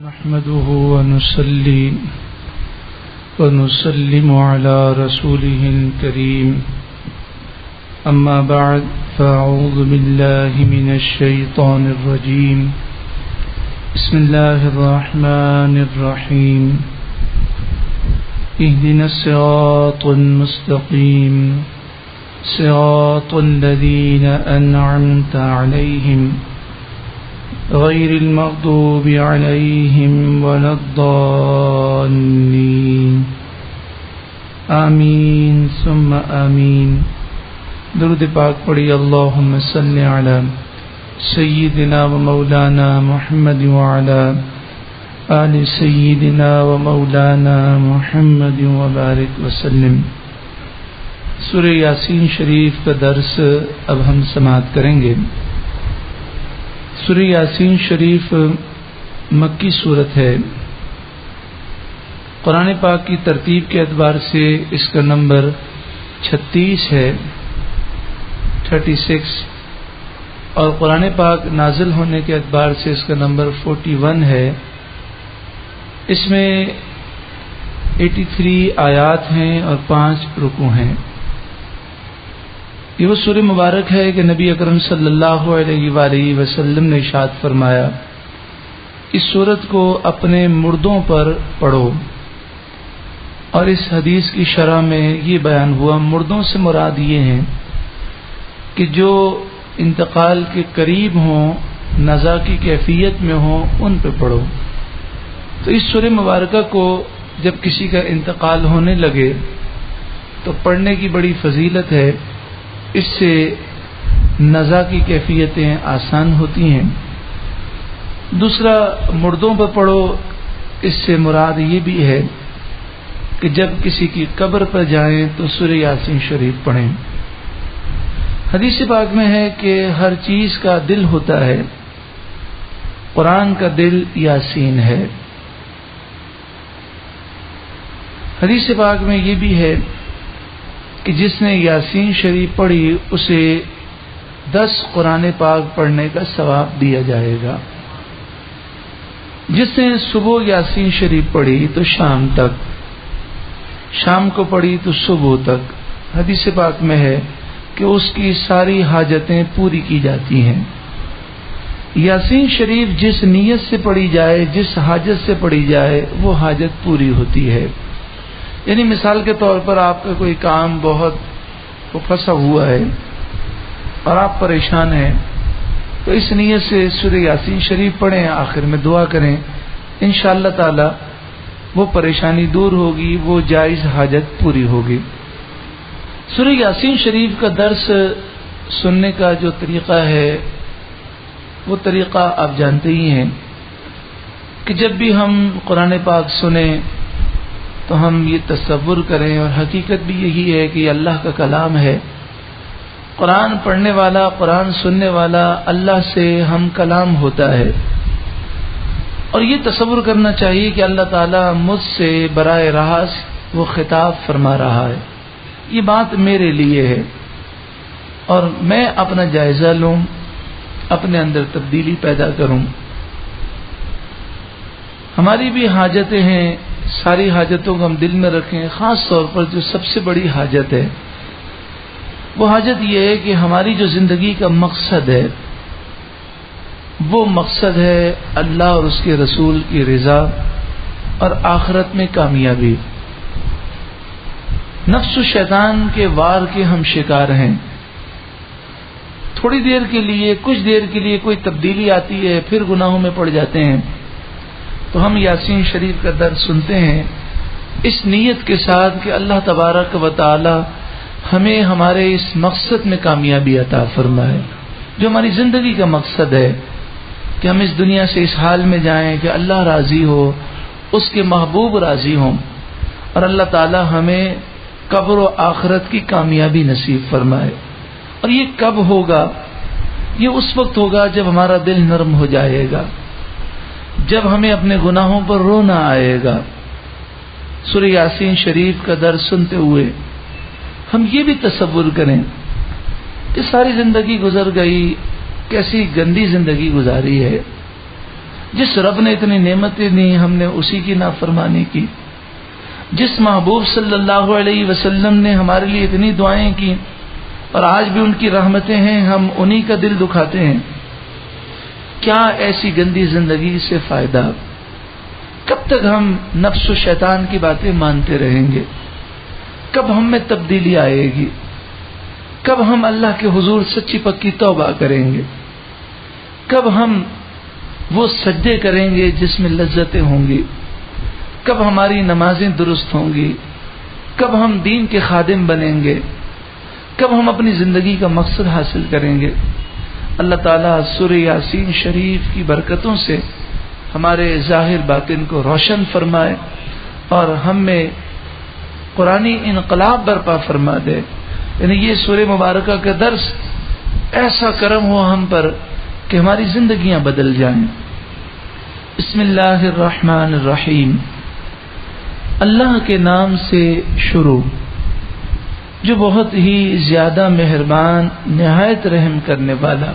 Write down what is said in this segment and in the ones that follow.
نحمده ونصلي ونسلم على رسوله الكريم أما بعد فأعوذ بالله من الشيطان الرجيم بسم الله الرحمن الرحيم اهدنا الصراط المستقيم صراط الذين أنعمت عليهم غير المغضوب عليهم ولا الضالين آمین ثم آمین۔ درود پاک پڑھی اللہم صلی علی سیدنا و مولانا محمد وعلی آل سیدنا و مولانا محمد وبارک وسلم۔ سورہ یاسین شریف کا درس اب ہم سماعت کریں گے۔ سورہ یاسین شریف مکی سورت ہے۔ قرآن پاک کی ترتیب کے اعتبار سے اس کا نمبر 36 ہے 36، اور قرآن پاک نازل ہونے کے اعتبار سے اس کا نمبر 41 ہے۔ اس میں 83 آیات ہیں اور 5 رکوع ہیں۔ یہ وہ سورہ مبارک ہے کہ نبی اکرم صلی اللہ علیہ وآلہ وسلم نے ارشاد فرمایا، اس سورت کو اپنے مردوں پر پڑھو۔ اور اس حدیث کی شرح میں یہ بیان ہوا، مردوں سے مراد یہ ہیں کہ جو انتقال کے قریب ہوں، نزا کی کیفیت میں ہوں، ان پہ پڑھو۔ تو اس سورہ مبارکہ کو جب کسی کا انتقال ہونے لگے تو پڑھنے کی بڑی فضیلت ہے، اس سے نزا کی کیفیتیں آسان ہوتی ہیں۔ دوسرا، مردوں پر پڑھو، اس سے مراد یہ بھی ہے کہ جب کسی کی قبر پر جائیں تو سورہ یاسین شریف پڑھیں۔ حدیث پاک میں ہے کہ ہر چیز کا دل ہوتا ہے، قرآن کا دل یاسین ہے۔ حدیث پاک میں یہ بھی ہے کہ جس نے یاسین شریف پڑھی اسے 10 قرآن پاک پڑھنے کا ثواب دیا جائے گا۔ جس نے صبح یاسین شریف پڑھی تو شام تک، شام کو پڑھی تو صبح تک، حدیث پاک میں ہے کہ اس کی ساری حاجتیں پوری کی جاتی ہیں۔ یاسین شریف جس نیت سے پڑھی جائے، جس حاجت سے پڑھی جائے، وہ حاجت پوری ہوتی ہے۔ یعنی مثال کے طور پر آپ کا کوئی کام بہت پھنسا ہوا ہے اور آپ پریشان ہیں، تو اس نیت سے سورہ یاسین شریف پڑھیں، آخر میں دعا کریں، انشاءاللہ تعالی وہ پریشانی دور ہوگی، وہ جائز حاجت پوری ہوگی۔ سورہ یاسین شریف کا درس سننے کا جو طریقہ ہے وہ طریقہ آپ جانتے ہی ہیں کہ جب بھی ہم قرآن پاک سنیں تو ہم یہ تصور کریں، اور حقیقت بھی یہی ہے کہ یہ اللہ کا کلام ہے۔ قرآن پڑھنے والا، قرآن سننے والا اللہ سے ہم کلام ہوتا ہے، اور یہ تصور کرنا چاہیے کہ اللہ تعالیٰ مجھ سے براہ راست وہ خطاب فرما رہا ہے، یہ بات میرے لیے ہے، اور میں اپنا جائزہ لوں، اپنے اندر تبدیلی پیدا کروں۔ ہماری بھی حاجتیں ہیں، ساری حاجتوں کو ہم دل میں رکھیں، خاص طور پر جو سب سے بڑی حاجت ہے وہ حاجت یہ ہے کہ ہماری جو زندگی کا مقصد ہے وہ مقصد ہے اللہ اور اس کے رسول کی رضا اور آخرت میں کامیابی۔ نفس و شیطان کے وار کے ہم شکار ہیں۔ تھوڑی دیر کے لیے، کچھ دیر کے لیے کوئی تبدیلی آتی ہے، پھر گناہوں میں پڑ جاتے ہیں۔ تو ہم یاسین شریف کا درس سنتے ہیں اس نیت کے ساتھ کہ اللہ تبارک و تعالی ہمیں ہمارے اس مقصد میں کامیابی عطا فرمائے، جو ہماری زندگی کا مقصد ہے کہ ہم اس دنیا سے اس حال میں جائیں کہ اللہ راضی ہو، اس کے محبوب راضی ہوں، اور اللہ تعالی ہمیں قبر و آخرت کی کامیابی نصیب فرمائے۔ اور یہ کب ہوگا؟ یہ اس وقت ہوگا جب ہمارا دل نرم ہو جائے گا، جب ہمیں اپنے گناہوں پر رونا آئے گا۔ سورہ یاسین شریف کا درس سنتے ہوئے ہم یہ بھی تصور کریں کہ ساری زندگی گزر گئی، کیسی گندی زندگی گزاری ہے، جس رب نے اتنی نعمتیں دی ہم نے اسی کی نافرمانی کی، جس محبوب صلی اللہ علیہ وسلم نے ہمارے لیے اتنی دعائیں کی اور آج بھی ان کی رحمتیں ہیں، ہم انہی کا دل دکھاتے ہیں۔ کیا ایسی گندی زندگی سے فائدہ؟ کب تک ہم نفس و شیطان کی باتیں مانتے رہیں گے؟ کب ہم میں تبدیلی آئے گی؟ کب ہم اللہ کے حضور سچی پکی توبہ کریں گے؟ کب ہم وہ سجدے کریں گے جس میں لذتیں ہوں گی؟ کب ہماری نمازیں درست ہوں گی؟ کب ہم دین کے خادم بنیں گے؟ کب ہم اپنی زندگی کا مقصد حاصل کریں گے؟ اللہ تعالیٰ سورہ یاسین شریف کی برکتوں سے ہمارے ظاہر باطن کو روشن فرمائے اور ہم میں قرآنی انقلاب برپا فرما دے۔ یعنی یہ سورہ مبارکہ کا درس ایسا کرم ہو ہم پر کہ ہماری زندگیاں بدل جائیں۔ بسم اللہ الرحمن الرحیم، اللہ کے نام سے شروع جو بہت ہی زیادہ مہربان نہایت رحم کرنے والا۔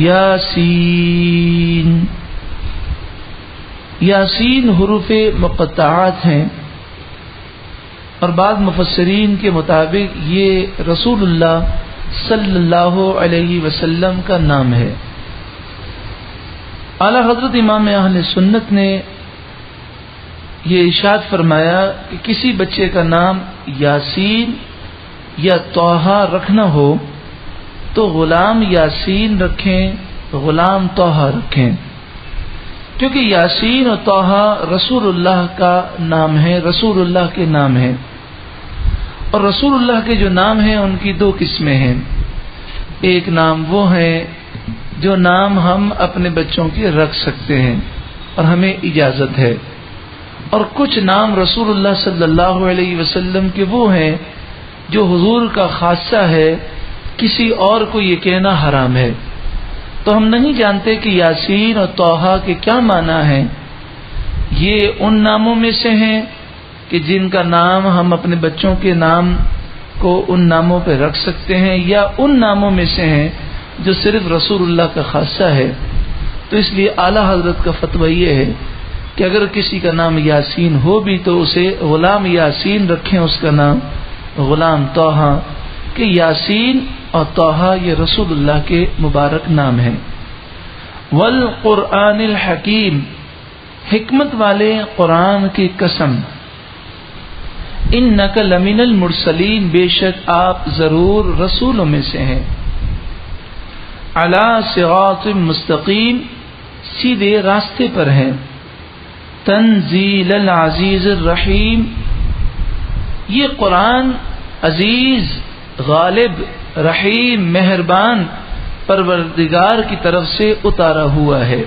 یاسین، یاسین حروف مقطعات ہیں اور بعض مفسرین کے مطابق یہ رسول اللہ صلی اللہ علیہ وسلم کا نام ہے۔ اعلی حضرت امام اہل سنت نے یہ ارشاد فرمایا کہ کسی بچے کا نام یاسین یا طٰہٰ رکھنا ہو تو غلام یاسین رکھیں، غلام طٰہٰ رکھیں، کیونکہ یاسین اور طٰہٰ رسول اللہ کا نام ہے، رسول اللہ کے نام ہیں، اور رسول اللہ کے جو نام ہیں ان کی دو قسمیں ہیں۔ ایک نام وہ ہیں جو نام ہم اپنے بچوں کے رکھ سکتے ہیں اور ہمیں اجازت ہے، اور کچھ نام رسول اللہ صلی اللہ علیہ وسلم کے وہ ہیں جو حضور کا خاصہ ہے، کسی اور کو یہ کہنا حرام ہے۔ تو ہم نہیں جانتے کہ یاسین اور طٰہٰ کے کیا معنی ہیں۔ یہ ان ناموں میں سے ہیں کہ جن کا نام ہم اپنے بچوں کے نام کو ان ناموں پہ رکھ سکتے ہیں، یا ان ناموں میں سے ہیں جو صرف رسول اللہ کا خاصہ ہے۔ تو اس لیے اعلیٰ حضرت کا فتویٰ یہ ہے کہ اگر کسی کا نام یاسین ہو بھی تو اسے غلام یاسین رکھیں، اس کا نام غلام طٰہٰ، کہ یاسین اور طٰہٰ یہ رسول اللہ کے مبارک نام ہیں۔ والقرآن الحکیم، حکمت والے قرآن کی قسم، انک لمن المرسلین، بے شک آپ ضرور رسولوں میں سے ہیں، علی صراط مستقیم، سیدھے راستے پر ہیں، تنزیل العزیز الرحیم، یہ قرآن عزیز، غالب، رحیم، مہربان پروردگار کی طرف سے اتارا ہوا ہے۔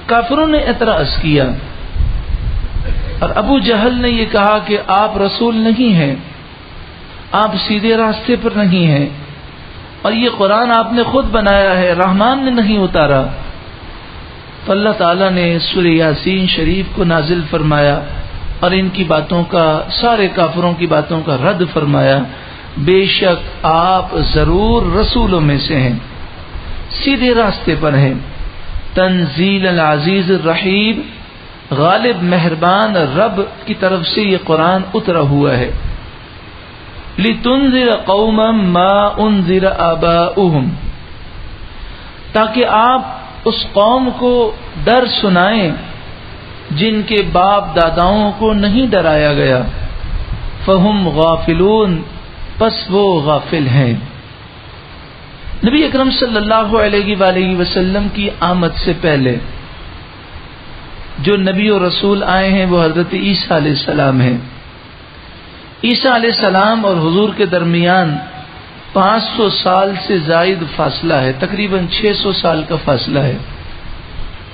کافروں نے اعتراض کیا اور ابو جہل نے یہ کہا کہ آپ رسول نہیں ہیں، آپ سیدھے راستے پر نہیں ہیں، اور یہ قرآن آپ نے خود بنایا ہے، رحمان نے نہیں اتارا۔ تو اللہ تعالیٰ نے سورہ یاسین شریف کو نازل فرمایا اور ان کی باتوں کا، سارے کافروں کی باتوں کا رد فرمایا۔ بے شک آپ ضرور رسولوں میں سے ہیں، سیدھے راستے پر ہیں، تنزیل العزیز الرحیم، غالب مہربان رب کی طرف سے یہ قرآن اترا ہوا ہے۔ لِتُنذِرَ قَوْمًا مَا أُنذِرَ آبَاؤُهُمْ، تاکہ آپ اس قوم کو ڈر سنائیں جن کے باپ داداؤں کو نہیں ڈرایا گیا، فَهُمْ غَافِلُونَ، پس وہ غافل ہیں۔ نبی اکرم صلی اللہ علیہ وآلہ وسلم کی آمد سے پہلے جو نبی و رسول آئے ہیں وہ حضرت عیسیٰ علیہ السلام ہیں۔ عیسیٰ علیہ السلام اور حضور کے درمیان 500 سال سے زائد فاصلہ ہے، تقریباً 600 سال کا فاصلہ ہے۔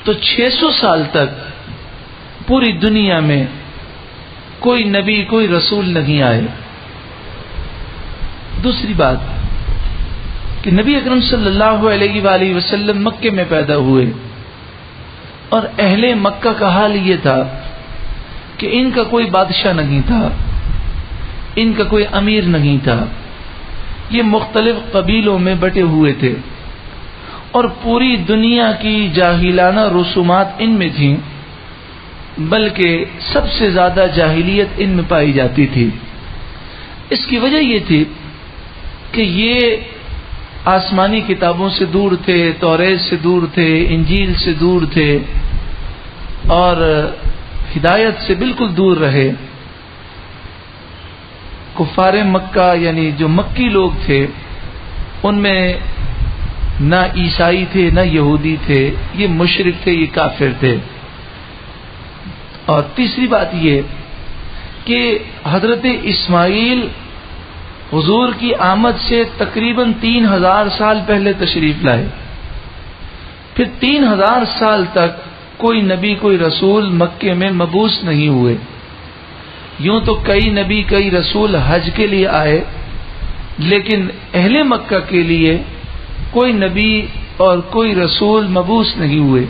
تو 600 سال تک پوری دنیا میں کوئی نبی، کوئی رسول نہیں آئے۔ دوسری بات کہ نبی اکرم صلی اللہ علیہ وآلہ وسلم مکے میں پیدا ہوئے، اور اہل مکہ کا حال یہ تھا کہ ان کا کوئی بادشاہ نہیں تھا، ان کا کوئی امیر نہیں تھا، یہ مختلف قبیلوں میں بٹے ہوئے تھے، اور پوری دنیا کی جاہلانہ رسومات ان میں تھیں، بلکہ سب سے زیادہ جاہلیت ان میں پائی جاتی تھی۔ اس کی وجہ یہ تھی کہ یہ آسمانی کتابوں سے دور تھے، توریت سے دور تھے، انجیل سے دور تھے، اور ہدایت سے بالکل دور رہے۔ کفار مکہ یعنی جو مکی لوگ تھے، ان میں نہ عیسائی تھے نہ یہودی تھے، یہ مشرک تھے، یہ کافر تھے۔ اور تیسری بات یہ کہ حضرت اسماعیل حضور کی آمد سے تقریباً 3000 سال پہلے تشریف لائے، پھر 3000 سال تک کوئی نبی کوئی رسول مکے میں مبعوث نہیں ہوئے۔ یوں تو کئی نبی کئی رسول حج کے لیے آئے، لیکن اہل مکہ کے لیے کوئی نبی اور کوئی رسول مبعوث نہیں ہوئے۔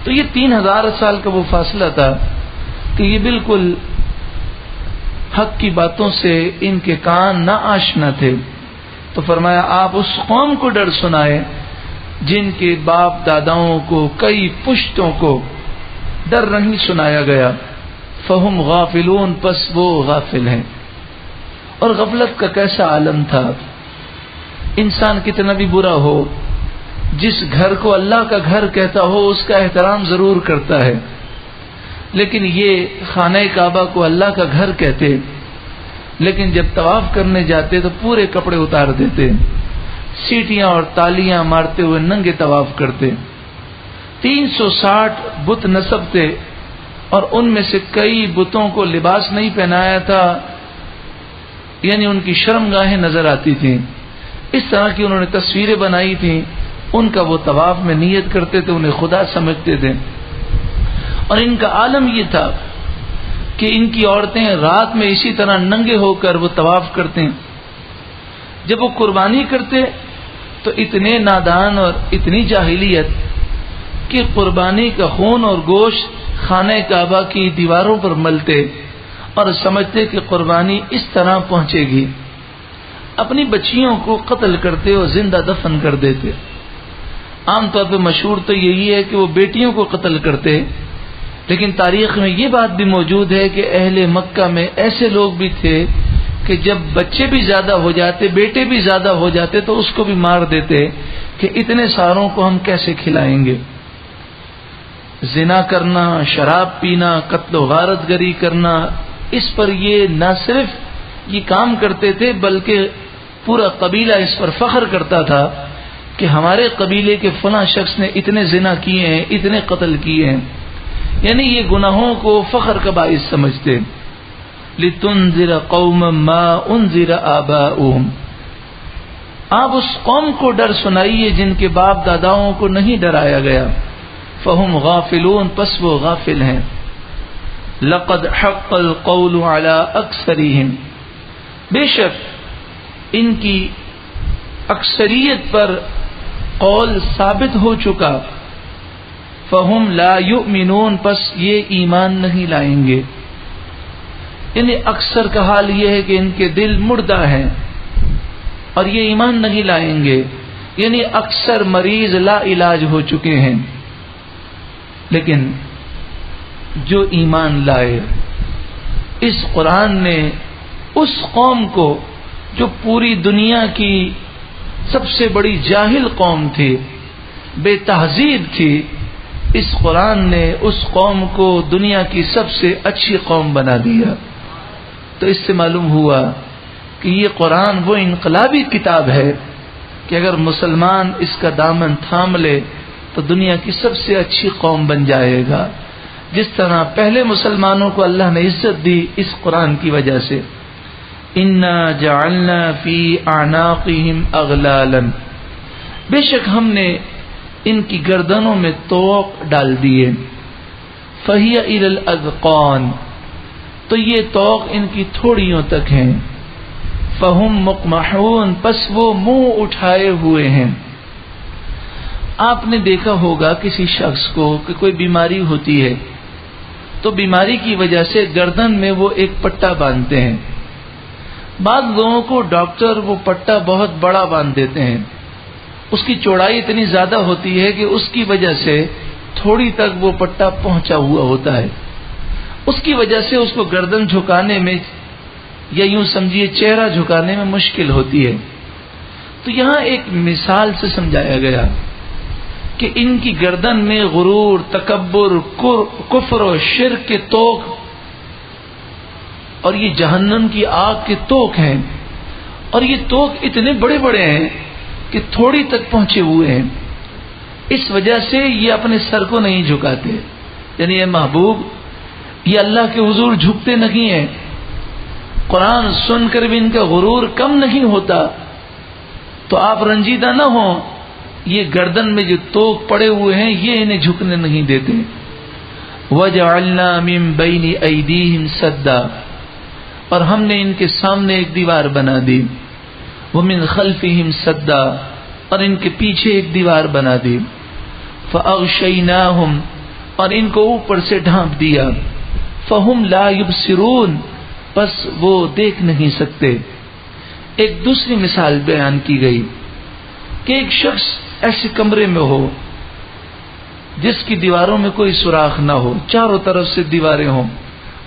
تو یہ 3000 سال کا وہ فاصلہ تھا کہ یہ بالکل حق کی باتوں سے ان کے کان نہ آشنا تھے۔ تو فرمایا آپ اس قوم کو ڈر سنائے جن کے باپ داداؤں کو کئی پشتوں کو ڈر نہیں سنایا گیا، فہم غافلون، پس وہ غافل ہیں۔ اور غفلت کا کیسا عالم تھا، انسان کتنا بھی برا ہو، جس گھر کو اللہ کا گھر کہتا ہو اس کا احترام ضرور کرتا ہے، لیکن یہ خانہ کعبہ کو اللہ کا گھر کہتے، لیکن جب طواف کرنے جاتے تو پورے کپڑے اتار دیتے، سیٹیاں اور تالیاں مارتے ہوئے ننگے طواف کرتے۔ 360 بت نصب تھے، اور ان میں سے کئی بتوں کو لباس نہیں پہنایا تھا، یعنی ان کی شرمگاہیں نظر آتی تھیں۔ اس طرح کی انہوں نے تصویریں بنائی تھیں، ان کا وہ طواف میں نیت کرتے تھے، انہیں خدا سمجھتے تھے۔ اور ان کا عالم یہ تھا کہ ان کی عورتیں رات میں اسی طرح ننگے ہو کر وہ طواف کرتے ہیں۔ جب وہ قربانی کرتے تو اتنے نادان اور اتنی جاہلیت کہ قربانی کا خون اور گوشت خانہ کعبہ کی دیواروں پر ملتے اور سمجھتے کہ قربانی اس طرح پہنچے گی۔ اپنی بچیوں کو قتل کرتے اور زندہ دفن کر دیتے۔ عام طور پہ مشہور تو یہی ہے کہ وہ بیٹیوں کو قتل کرتے، لیکن تاریخ میں یہ بات بھی موجود ہے کہ اہل مکہ میں ایسے لوگ بھی تھے کہ جب بچے بھی زیادہ ہو جاتے، بیٹے بھی زیادہ ہو جاتے تو اس کو بھی مار دیتے کہ اتنے ساروں کو ہم کیسے کھلائیں گے۔ زنا کرنا، شراب پینا، قتل و غارت گری کرنا، اس پر یہ نہ صرف یہ کام کرتے تھے بلکہ پورا قبیلہ اس پر فخر کرتا تھا کہ ہمارے قبیلے کے فلاں شخص نے اتنے زنا کیے ہیں، اتنے قتل کیے ہیں، یعنی یہ گناہوں کو فخر کا باعث سمجھتے۔ لِتُنذِرَ قَوْمًا مَا أُنذِرَ آبَاؤُهُمْ، آپ اس قوم کو ڈر سنائیے جن کے باپ داداؤں کو نہیں ڈرایا گیا، فَهُمْ غَافِلُونَ، پس وہ غافل ہیں۔ لَقَدْ حَقَّ الْقَوْلُ عَلَىٰ أَكْثَرِهِمْ، بے شک ان کی اکثریت پر قول ثابت ہو چکا، فَهُمْ لَا يُؤْمِنُونَ، پس یہ ایمان نہیں لائیں گے۔ یعنی اکثر کا حال یہ ہے کہ ان کے دل مردہ ہیں اور یہ ایمان نہیں لائیں گے، یعنی اکثر مریض لا علاج ہو چکے ہیں۔ لیکن جو ایمان لائے، اس قرآن نے اس قوم کو جو پوری دنیا کی سب سے بڑی جاہل قوم تھی، بے تہذیب تھی، اس قرآن نے اس قوم کو دنیا کی سب سے اچھی قوم بنا دیا۔ تو اس سے معلوم ہوا کہ یہ قرآن وہ انقلابی کتاب ہے کہ اگر مسلمان اس کا دامن تھام لے تو دنیا کی سب سے اچھی قوم بن جائے گا، جس طرح پہلے مسلمانوں کو اللہ نے عزت دی اس قرآن کی وجہ سے۔ اِنَّا جَعَلْنَا فِي أَعْنَاقِهِمْ أَغْلَالًا، بے شک ہم نے ان کی گردنوں میں طوق ڈال دیے، فَهِيَ إِلَى الْأَذْقَانِ، تو یہ طوق ان کی تھوڑیوں تک ہیں، فَهُمْ مُقْمَحُونَ، پس وہ منہ اٹھائے ہوئے ہیں۔ آپ نے دیکھا ہوگا کسی شخص کو کہ کوئی بیماری ہوتی ہے تو بیماری کی وجہ سے گردن میں وہ ایک پٹا باندھتے ہیں۔ بعض لوگوں کو ڈاکٹر وہ پٹا بہت بڑا باندھ دیتے ہیں اس کی چوڑائی اتنی زیادہ ہوتی ہے کہ اس کی وجہ سے تھوڑی تک وہ پٹا پہنچا ہوا ہوتا ہے، اس کی وجہ سے اس کو گردن جھکانے میں یا یوں سمجھیے چہرہ جھکانے میں مشکل ہوتی ہے۔ تو یہاں ایک مثال سے سمجھایا گیا کہ ان کی گردن میں غرور، تکبر، کفر و شرک کے توق اور یہ جہنم کی آگ کے توق ہیں، اور یہ توق اتنے بڑے بڑے ہیں کہ تھوڑی تک پہنچے ہوئے ہیں۔ اس وجہ سے یہ اپنے سر کو نہیں جھکاتے، یعنی اے محبوب یہ اللہ کے حضور جھکتے نہیں ہیں، قرآن سن کر بھی ان کا غرور کم نہیں ہوتا، تو آپ رنجیدہ نہ ہوں، یہ گردن میں جو توق پڑے ہوئے ہیں یہ انہیں جھکنے نہیں دیتے۔ وَجَعَلْنَا مِن بَيْنِ أَيْدِيهِمْ سَدًّا، اور ہم نے ان کے سامنے ایک دیوار بنا دی، وَمِن خَلْفِهِمْ سَدًّا، اور ان کے پیچھے ایک دیوار بنا دی، فَأَغْشَيْنَاهُمْ، اور ان کو اوپر سے ڈھانپ دیا، فَهُمْ لَا يُبْصِرُونَ، بس وہ دیکھ نہیں سکتے۔ ایک دوسری مثال بیان کی گئی کہ ایک شخص ایسے کمرے میں ہو جس کی دیواروں میں کوئی سوراخ نہ ہو، چاروں طرف سے دیواریں ہوں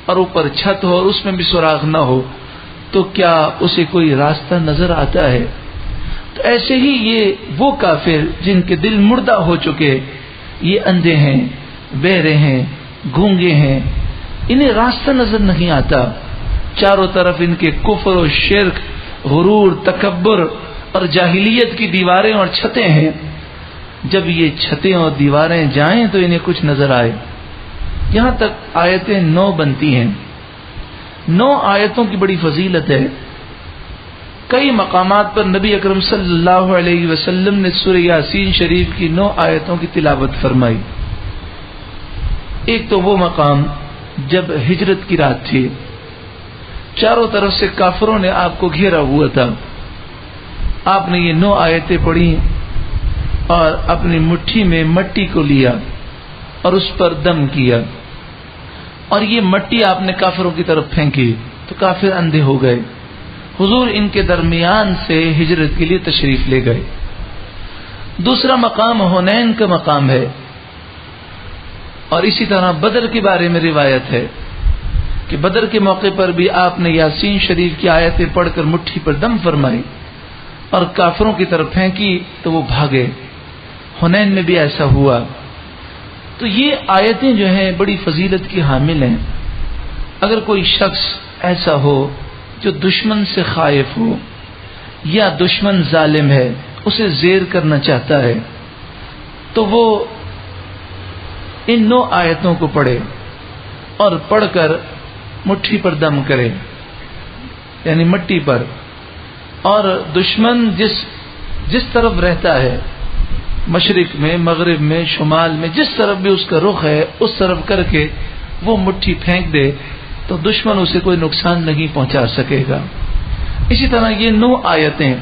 اور اوپر چھت ہو اور اس میں بھی سوراخ نہ ہو، تو کیا اسے کوئی راستہ نظر آتا ہے؟ تو ایسے ہی یہ وہ کافر جن کے دل مردہ ہو چکے، یہ اندھے ہیں، بہرے ہیں، گونگے ہیں، انہیں راستہ نظر نہیں آتا، چاروں طرف ان کے کفر و شرک، غرور، تکبر اور جاہلیت کی دیواریں اور چھتیں ہیں۔ جب یہ چھتیں اور دیواریں جائیں تو انہیں کچھ نظر آئے۔ یہاں تک آیتیں 9 بنتی ہیں۔ 9 آیتوں کی بڑی فضیلت ہے۔ کئی مقامات پر نبی اکرم صلی اللہ علیہ وسلم نے سورہ یاسین شریف کی 9 آیتوں کی تلاوت فرمائی۔ ایک تو وہ مقام جب ہجرت کی رات تھی، چاروں طرف سے کافروں نے آپ کو گھیرا ہوا تھا، آپ نے یہ 9 آیتیں پڑھی اور اپنی مٹھی میں مٹی کو لیا اور اس پر دم کیا، اور یہ مٹی آپ نے کافروں کی طرف پھینکی تو کافر اندھے ہو گئے۔ حضور ان کے درمیان سے ہجرت کے لیے تشریف لے گئے۔ دوسرا مقام حنین کا مقام ہے، اور اسی طرح بدر کے بارے میں روایت ہے کہ بدر کے موقع پر بھی آپ نے یاسین شریف کی آیتیں پڑھ کر مٹھی پر دم فرمائی اور کافروں کی طرف پھینکی تو وہ بھاگے۔ حنین میں بھی ایسا ہوا۔ تو یہ آیتیں جو ہیں بڑی فضیلت کی حامل ہیں۔ اگر کوئی شخص ایسا ہو جو دشمن سے خائف ہو یا دشمن ظالم ہے، اسے زیر کرنا چاہتا ہے، تو وہ ان 9 آیتوں کو پڑھے اور پڑھ کر مٹھی پر دم کرے، یعنی مٹی پر، اور دشمن جس طرف رہتا ہے، مشرق میں، مغرب میں، شمال میں، جس طرف بھی اس کا رخ ہے اس طرف کر کے وہ مٹھی پھینک دے تو دشمن اسے کوئی نقصان نہیں پہنچا سکے گا۔ اسی طرح یہ 9 آیتیں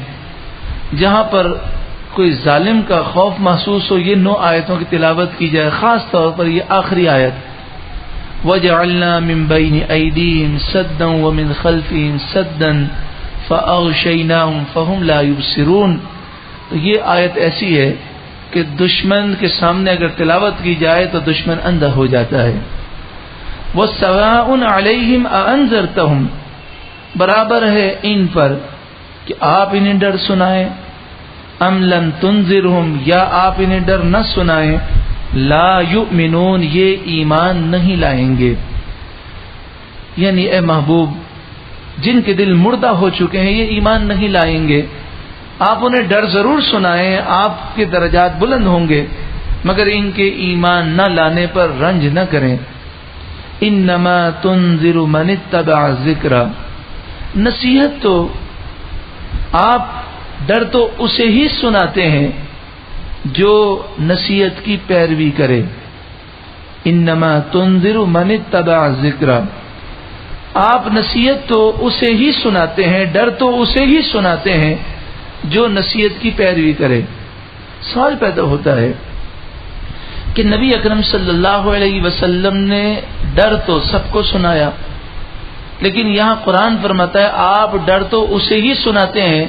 جہاں پر کوئی ظالم کا خوف محسوس ہو، یہ 9 آیتوں کی تلاوت کی جائے، خاص طور پر یہ آخری آیت وَجَعَلْنَا مِن بَيْنِ أَيْدِيهِمْ سَدًّا وَمِنْ خَلْفِهِمْ سَدًّا فَأَغْشَيْنَاهُمْ فَهُمْ لَا يُبْصِرُونَ۔ تو یہ آیت ایسی ہے کہ دشمن کے سامنے اگر تلاوت کی جائے تو دشمن اندھا ہو جاتا ہے۔ وَسَوَاءٌ عَلَيْهِمْ أَأَنذَرْتَهُمْ، برابر ہے ان پر کہ آپ انہیں ڈر سنائیں، ام لم تنذرهم، یا آپ انہیں ڈر نہ سنائیں، لا یؤمنون، یہ ایمان نہیں لائیں گے۔ یعنی اے محبوب جن کے دل مردہ ہو چکے ہیں یہ ایمان نہیں لائیں گے، آپ انہیں ڈر ضرور سنائیں، آپ کے درجات بلند ہوں گے، مگر ان کے ایمان نہ لانے پر رنج نہ کریں۔ انما تنذر من اتبع الذکر، نصیحت تو آپ ڈر تو اسے ہی سناتے ہیں جو نصیحت کی پیروی کرے۔ انما تنذر من اتبع الذکر، آپ نصیحت تو اسے ہی سناتے ہیں، ڈر تو اسے ہی سناتے ہیں جو نصیحت کی پیروی کرے۔ سوال پیدا ہوتا ہے کہ نبی اکرم صلی اللہ علیہ وسلم نے ڈر تو سب کو سنایا، لیکن یہاں قرآن فرماتا ہے آپ ڈر تو اسے ہی سناتے ہیں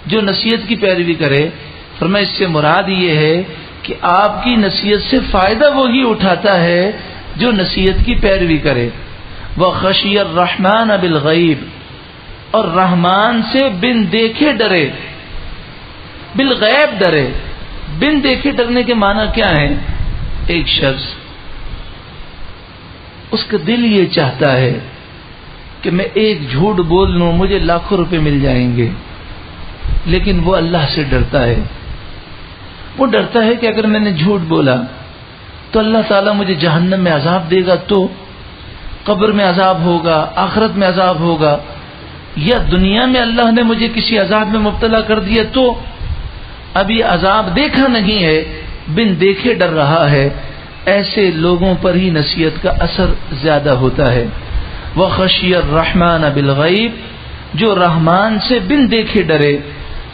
جو نصیحت کی پیروی کرے۔ فرمایا اس سے مراد یہ ہے کہ آپ کی نصیحت سے فائدہ وہی اٹھاتا ہے جو نصیحت کی پیروی کرے. وَخَشِيَ الرَّحْمَنَ بِالْغَيْبِ، اور رحمان سے بن دیکھے ڈرے، بالغیب ڈرے. بن دیکھے ڈرنے کے معنی کیا ہے؟ ایک شخص اس کا دل یہ چاہتا ہے کہ میں ایک جھوٹ بول لوں مجھے لاکھوں روپے مل جائیں گے، لیکن وہ اللہ سے ڈرتا ہے. وہ ڈرتا ہے کہ اگر میں نے جھوٹ بولا تو اللہ تعالیٰ مجھے جہنم میں عذاب دے گا، تو قبر میں عذاب ہوگا، آخرت میں عذاب ہوگا، یا دنیا میں اللہ نے مجھے کسی عذاب میں مبتلا کر دیا تو ابھی عذاب دیکھا نہیں ہے، بن دیکھے ڈر رہا ہے. ایسے لوگوں پر ہی نصیحت کا اثر زیادہ ہوتا ہے. وَخَشِيَ الرَّحْمَنَ بِالْغَيْبِ، جو رحمان سے بن دیکھے ڈرے.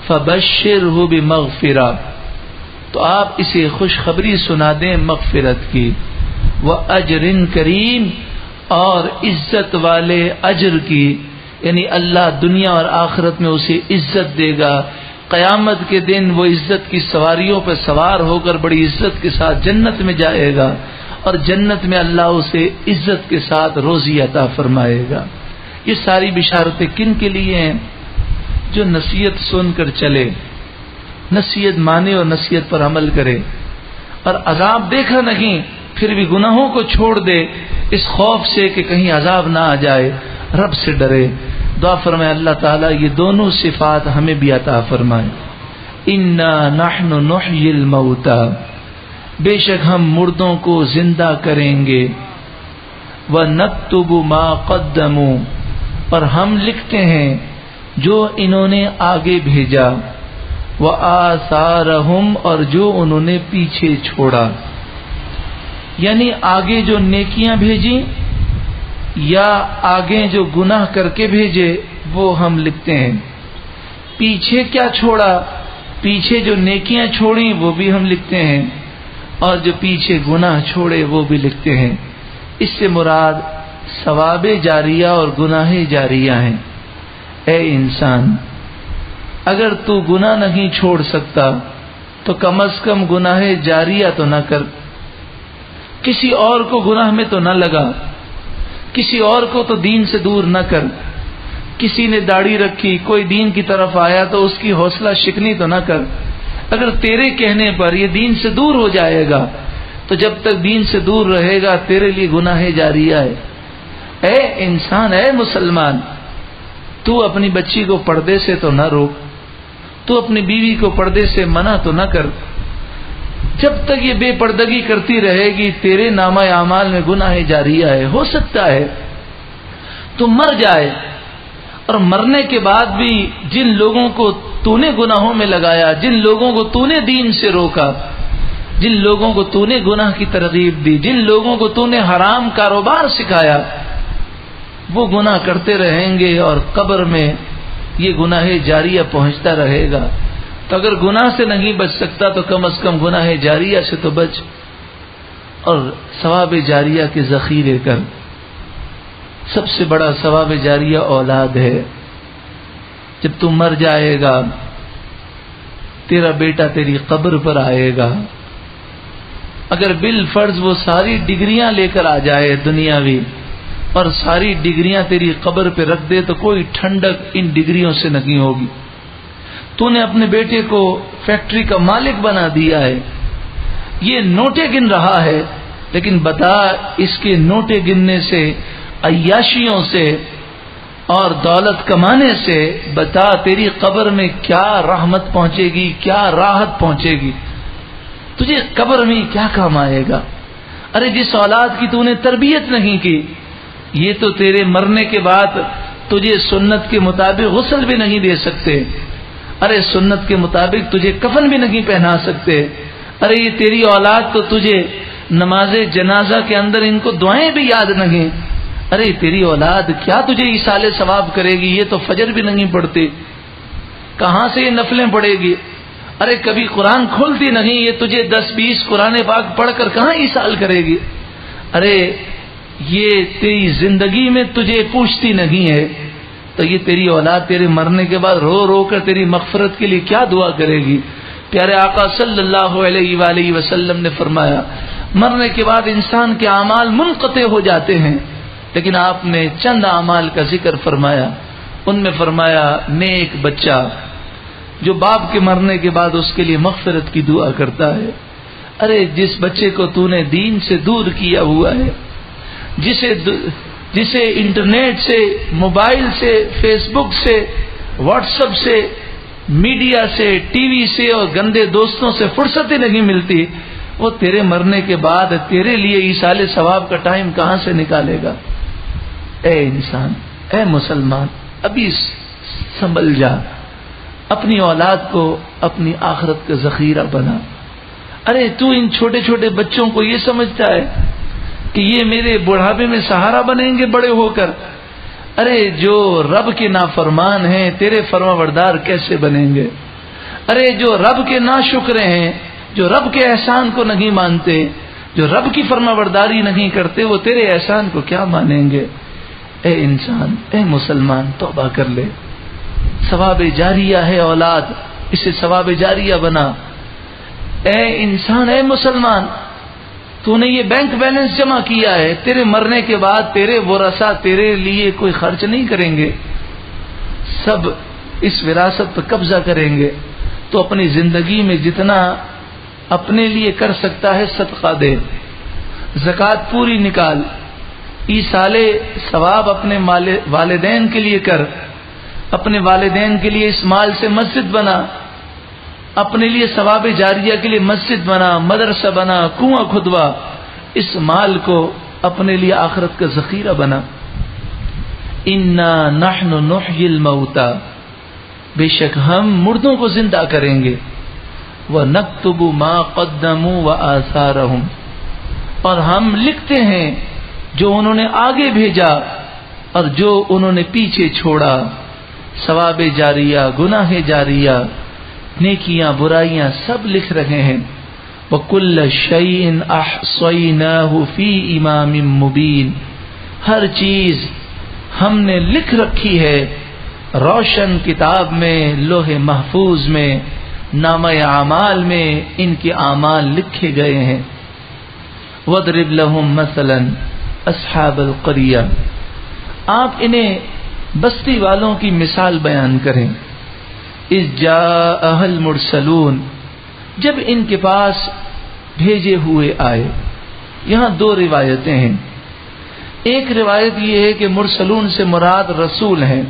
فَبَشِّرْهُ بِمَغْفِرَةٍ، تو آپ اسے خوشخبری سنا دیں مغفرت کی. وَأَجْرٍ کریم، اور عزت والے اجر کی، یعنی اللہ دنیا اور آخرت میں اسے عزت دے گا. قیامت کے دن وہ عزت کی سواریوں پر سوار ہو کر بڑی عزت کے ساتھ جنت میں جائے گا، اور جنت میں اللہ اسے عزت کے ساتھ روزی عطا فرمائے گا. یہ ساری بشارتیں کن کے لیے ہیں؟ جو نصیحت سن کر چلے، نصیحت مانے اور نصیحت پر عمل کرے، اور عذاب دیکھا نہیں پھر بھی گناہوں کو چھوڑ دے اس خوف سے کہ کہیں عذاب نہ آ جائے، رب سے ڈرے. دعا فرمائے اللہ تعالیٰ یہ دونوں صفات ہمیں بھی عطا فرمائے. انا نحن نحیی الموتى، بے شک ہم مردوں کو زندہ کریں گے. وَنَكْتُبُ مَا قَدَّمُوا، اور ہم لکھتے ہیں جو انہوں نے آگے بھیجا. وَآثَارَهُمْ، اور جو انہوں نے پیچھے چھوڑا، یعنی آگے جو نیکیاں بھیجی یا آگے جو گناہ کر کے بھیجے وہ ہم لکھتے ہیں. پیچھے کیا چھوڑا؟ پیچھے جو نیکیاں چھوڑیں وہ بھی ہم لکھتے ہیں، اور جو پیچھے گناہ چھوڑے وہ بھی لکھتے ہیں. اس سے مراد ثواب جاریہ اور گناہ جاریہ ہیں. اے انسان، اگر تو گناہ نہیں چھوڑ سکتا تو کم از کم گناہ جاریہ تو نہ کر. کسی اور کو گناہ میں تو نہ لگا، کسی اور کو تو دین سے دور نہ کر. کسی نے داڑھی رکھی، کوئی دین کی طرف آیا تو اس کی حوصلہ شکنی تو نہ کر. اگر تیرے کہنے پر یہ دین سے دور ہو جائے گا تو جب تک دین سے دور رہے گا تیرے لیے گناہ جاریہ ہے. اے انسان، اے مسلمان، تو اپنی بچی کو پردے سے تو نہ روک، تو اپنی بیوی کو پردے سے منع تو نہ کر. جب تک یہ بے پردگی کرتی رہے گی تیرے نامہ اعمال میں گناہ جاریہ ہے. ہو سکتا ہے تو مر جائے، اور مرنے کے بعد بھی جن لوگوں کو تو نے گناہوں میں لگایا، جن لوگوں کو تو نے دین سے روکا، جن لوگوں کو تو نے گناہ کی ترغیب دی، جن لوگوں کو تو نے حرام کاروبار سکھایا، وہ گناہ کرتے رہیں گے اور قبر میں یہ گناہ جاریہ پہنچتا رہے گا. تو اگر گناہ سے نہیں بچ سکتا تو کم از کم گناہ جاریہ سے تو بچ، اور ثواب جاریہ کے ذخیرے کر. سب سے بڑا ثواب جاریہ اولاد ہے. جب تم مر جائے گا تیرا بیٹا تیری قبر پر آئے گا، اگر بالفرض وہ ساری ڈگریاں لے کر آ جائے دنیاوی اور ساری ڈگریاں تیری قبر پہ رکھ دے تو کوئی ٹھنڈک ان ڈگریوں سے نہیں ہوگی. تو نے اپنے بیٹے کو فیکٹری کا مالک بنا دیا ہے، یہ نوٹیں گن رہا ہے، لیکن بتا اس کے نوٹیں گننے سے، عیاشیوں سے اور دولت کمانے سے، بتا تیری قبر میں کیا رحمت پہنچے گی، کیا راحت پہنچے گی، تجھے قبر میں کیا کام آئے گا. ارے جس اولاد کی تو نے تربیت نہیں کی، یہ تو تیرے مرنے کے بعد تجھے سنت کے مطابق غسل بھی نہیں دے سکتے، ارے سنت کے مطابق تجھے کفن بھی نہیں پہنا سکتے. ارے یہ تیری اولاد تو تجھے نماز جنازہ کے اندر ان کو دعائیں بھی یاد نہیں. ارے تیری اولاد کیا تجھے ایصال ثواب کرے گی، یہ تو فجر بھی نہیں پڑھتی، کہاں سے یہ نفلیں پڑھے گی. ارے کبھی قرآن کھولتی نہیں، یہ تجھے 10-20 قرآن پاک پڑھ کر کہاں ایصال کرے گی. ارے یہ تیری زندگی میں تجھے پوچھتی نہیں ہے، تو یہ تیری اولاد تیرے مرنے کے بعد رو رو کر تیری مغفرت کے لیے کیا دعا کرے گی. پیارے آقا صلی اللہ علیہ وآلہ وسلم نے فرمایا مرنے کے بعد انسان کے اعمال منقطع ہو جاتے ہیں، لیکن آپ نے چند اعمال کا ذکر فرمایا. ان میں فرمایا نیک بچہ جو باپ کے مرنے کے بعد اس کے لیے مغفرت کی دعا کرتا ہے. ارے جس بچے کو تو نے دین سے دور کیا ہوا ہے، جسے انٹرنیٹ سے، موبائل سے، فیس بک سے، واٹس ایپ سے، میڈیا سے، ٹی وی سے اور گندے دوستوں سے فرصت ہی نہیں ملتی، وہ تیرے مرنے کے بعد تیرے لیے ایصال ثواب کا ٹائم کہاں سے نکالے گا؟ اے انسان، اے مسلمان، ابھی سنبھل جا، اپنی اولاد کو اپنی آخرت کا ذخیرہ بنا. ارے تو ان چھوٹے چھوٹے بچوں کو یہ سمجھتا ہے کہ یہ میرے بڑھاپے میں سہارا بنیں گے بڑے ہو کر؟ ارے جو رب کے نافرمان ہیں تیرے فرمانبردار کیسے بنیں گے؟ ارے جو رب کے ناشکرے ہیں، جو رب کے احسان کو نہیں مانتے، جو رب کی فرمانبرداری نہیں کرتے، وہ تیرے احسان کو کیا مانیں گے؟ اے انسان، اے مسلمان، توبہ کر لے. ثواب جاریہ ہے اولاد، اسے ثواب جاریہ بنا. اے انسان، اے مسلمان، تو نے یہ بینک بیلنس جمع کیا ہے، تیرے مرنے کے بعد تیرے ورثہ تیرے لیے کوئی خرچ نہیں کریں گے، سب اس وراثت پر قبضہ کریں گے. تو اپنی زندگی میں جتنا اپنے لیے کر سکتا ہے صدقہ دے، زکوٰۃ پوری نکال، ایصال ثواب اپنے والدین کے لیے کر، اپنے والدین کے لیے اس مال سے مسجد بنا، اپنے لیے ثواب جاریہ کے لیے مسجد بنا، مدرسہ بنا، کنواں کھدوا. اس مال کو اپنے لیے آخرت کا ذخیرہ بنا. انا نحن نحیی الموتى، بے شک ہم مردوں کو زندہ کریں گے. وَنَكْتُبُ مَا قَدَّمُوا وَآثَارَهُمْ، اور ہم لکھتے ہیں جو انہوں نے آگے بھیجا اور جو انہوں نے پیچھے چھوڑا. ثواب جاریہ، گناہ جاریہ، نیکیاں برائیاں سب لکھ رہے ہیں. وَكُلَّ شَيْءٍ أَحْصَيْنَاهُ فِي إِمَامٍ مُبِينٍ، ہر چیز ہم نے لکھ رکھی ہے روشن کتاب میں، لوح محفوظ میں، نامہ اعمال میں ان کے اعمال لکھے گئے ہیں. وَاضْرِبْ لَهُمْ مَثَلًا أَصْحَابَ الْقَرْيَةِ، آپ انہیں بستی والوں کی مثال بیان کریں. اذ جاءها المرسلون، جب ان کے پاس بھیجے ہوئے آئے. یہاں دو روایتیں ہیں. ایک روایت یہ ہے کہ مرسلون سے مراد رسول ہیں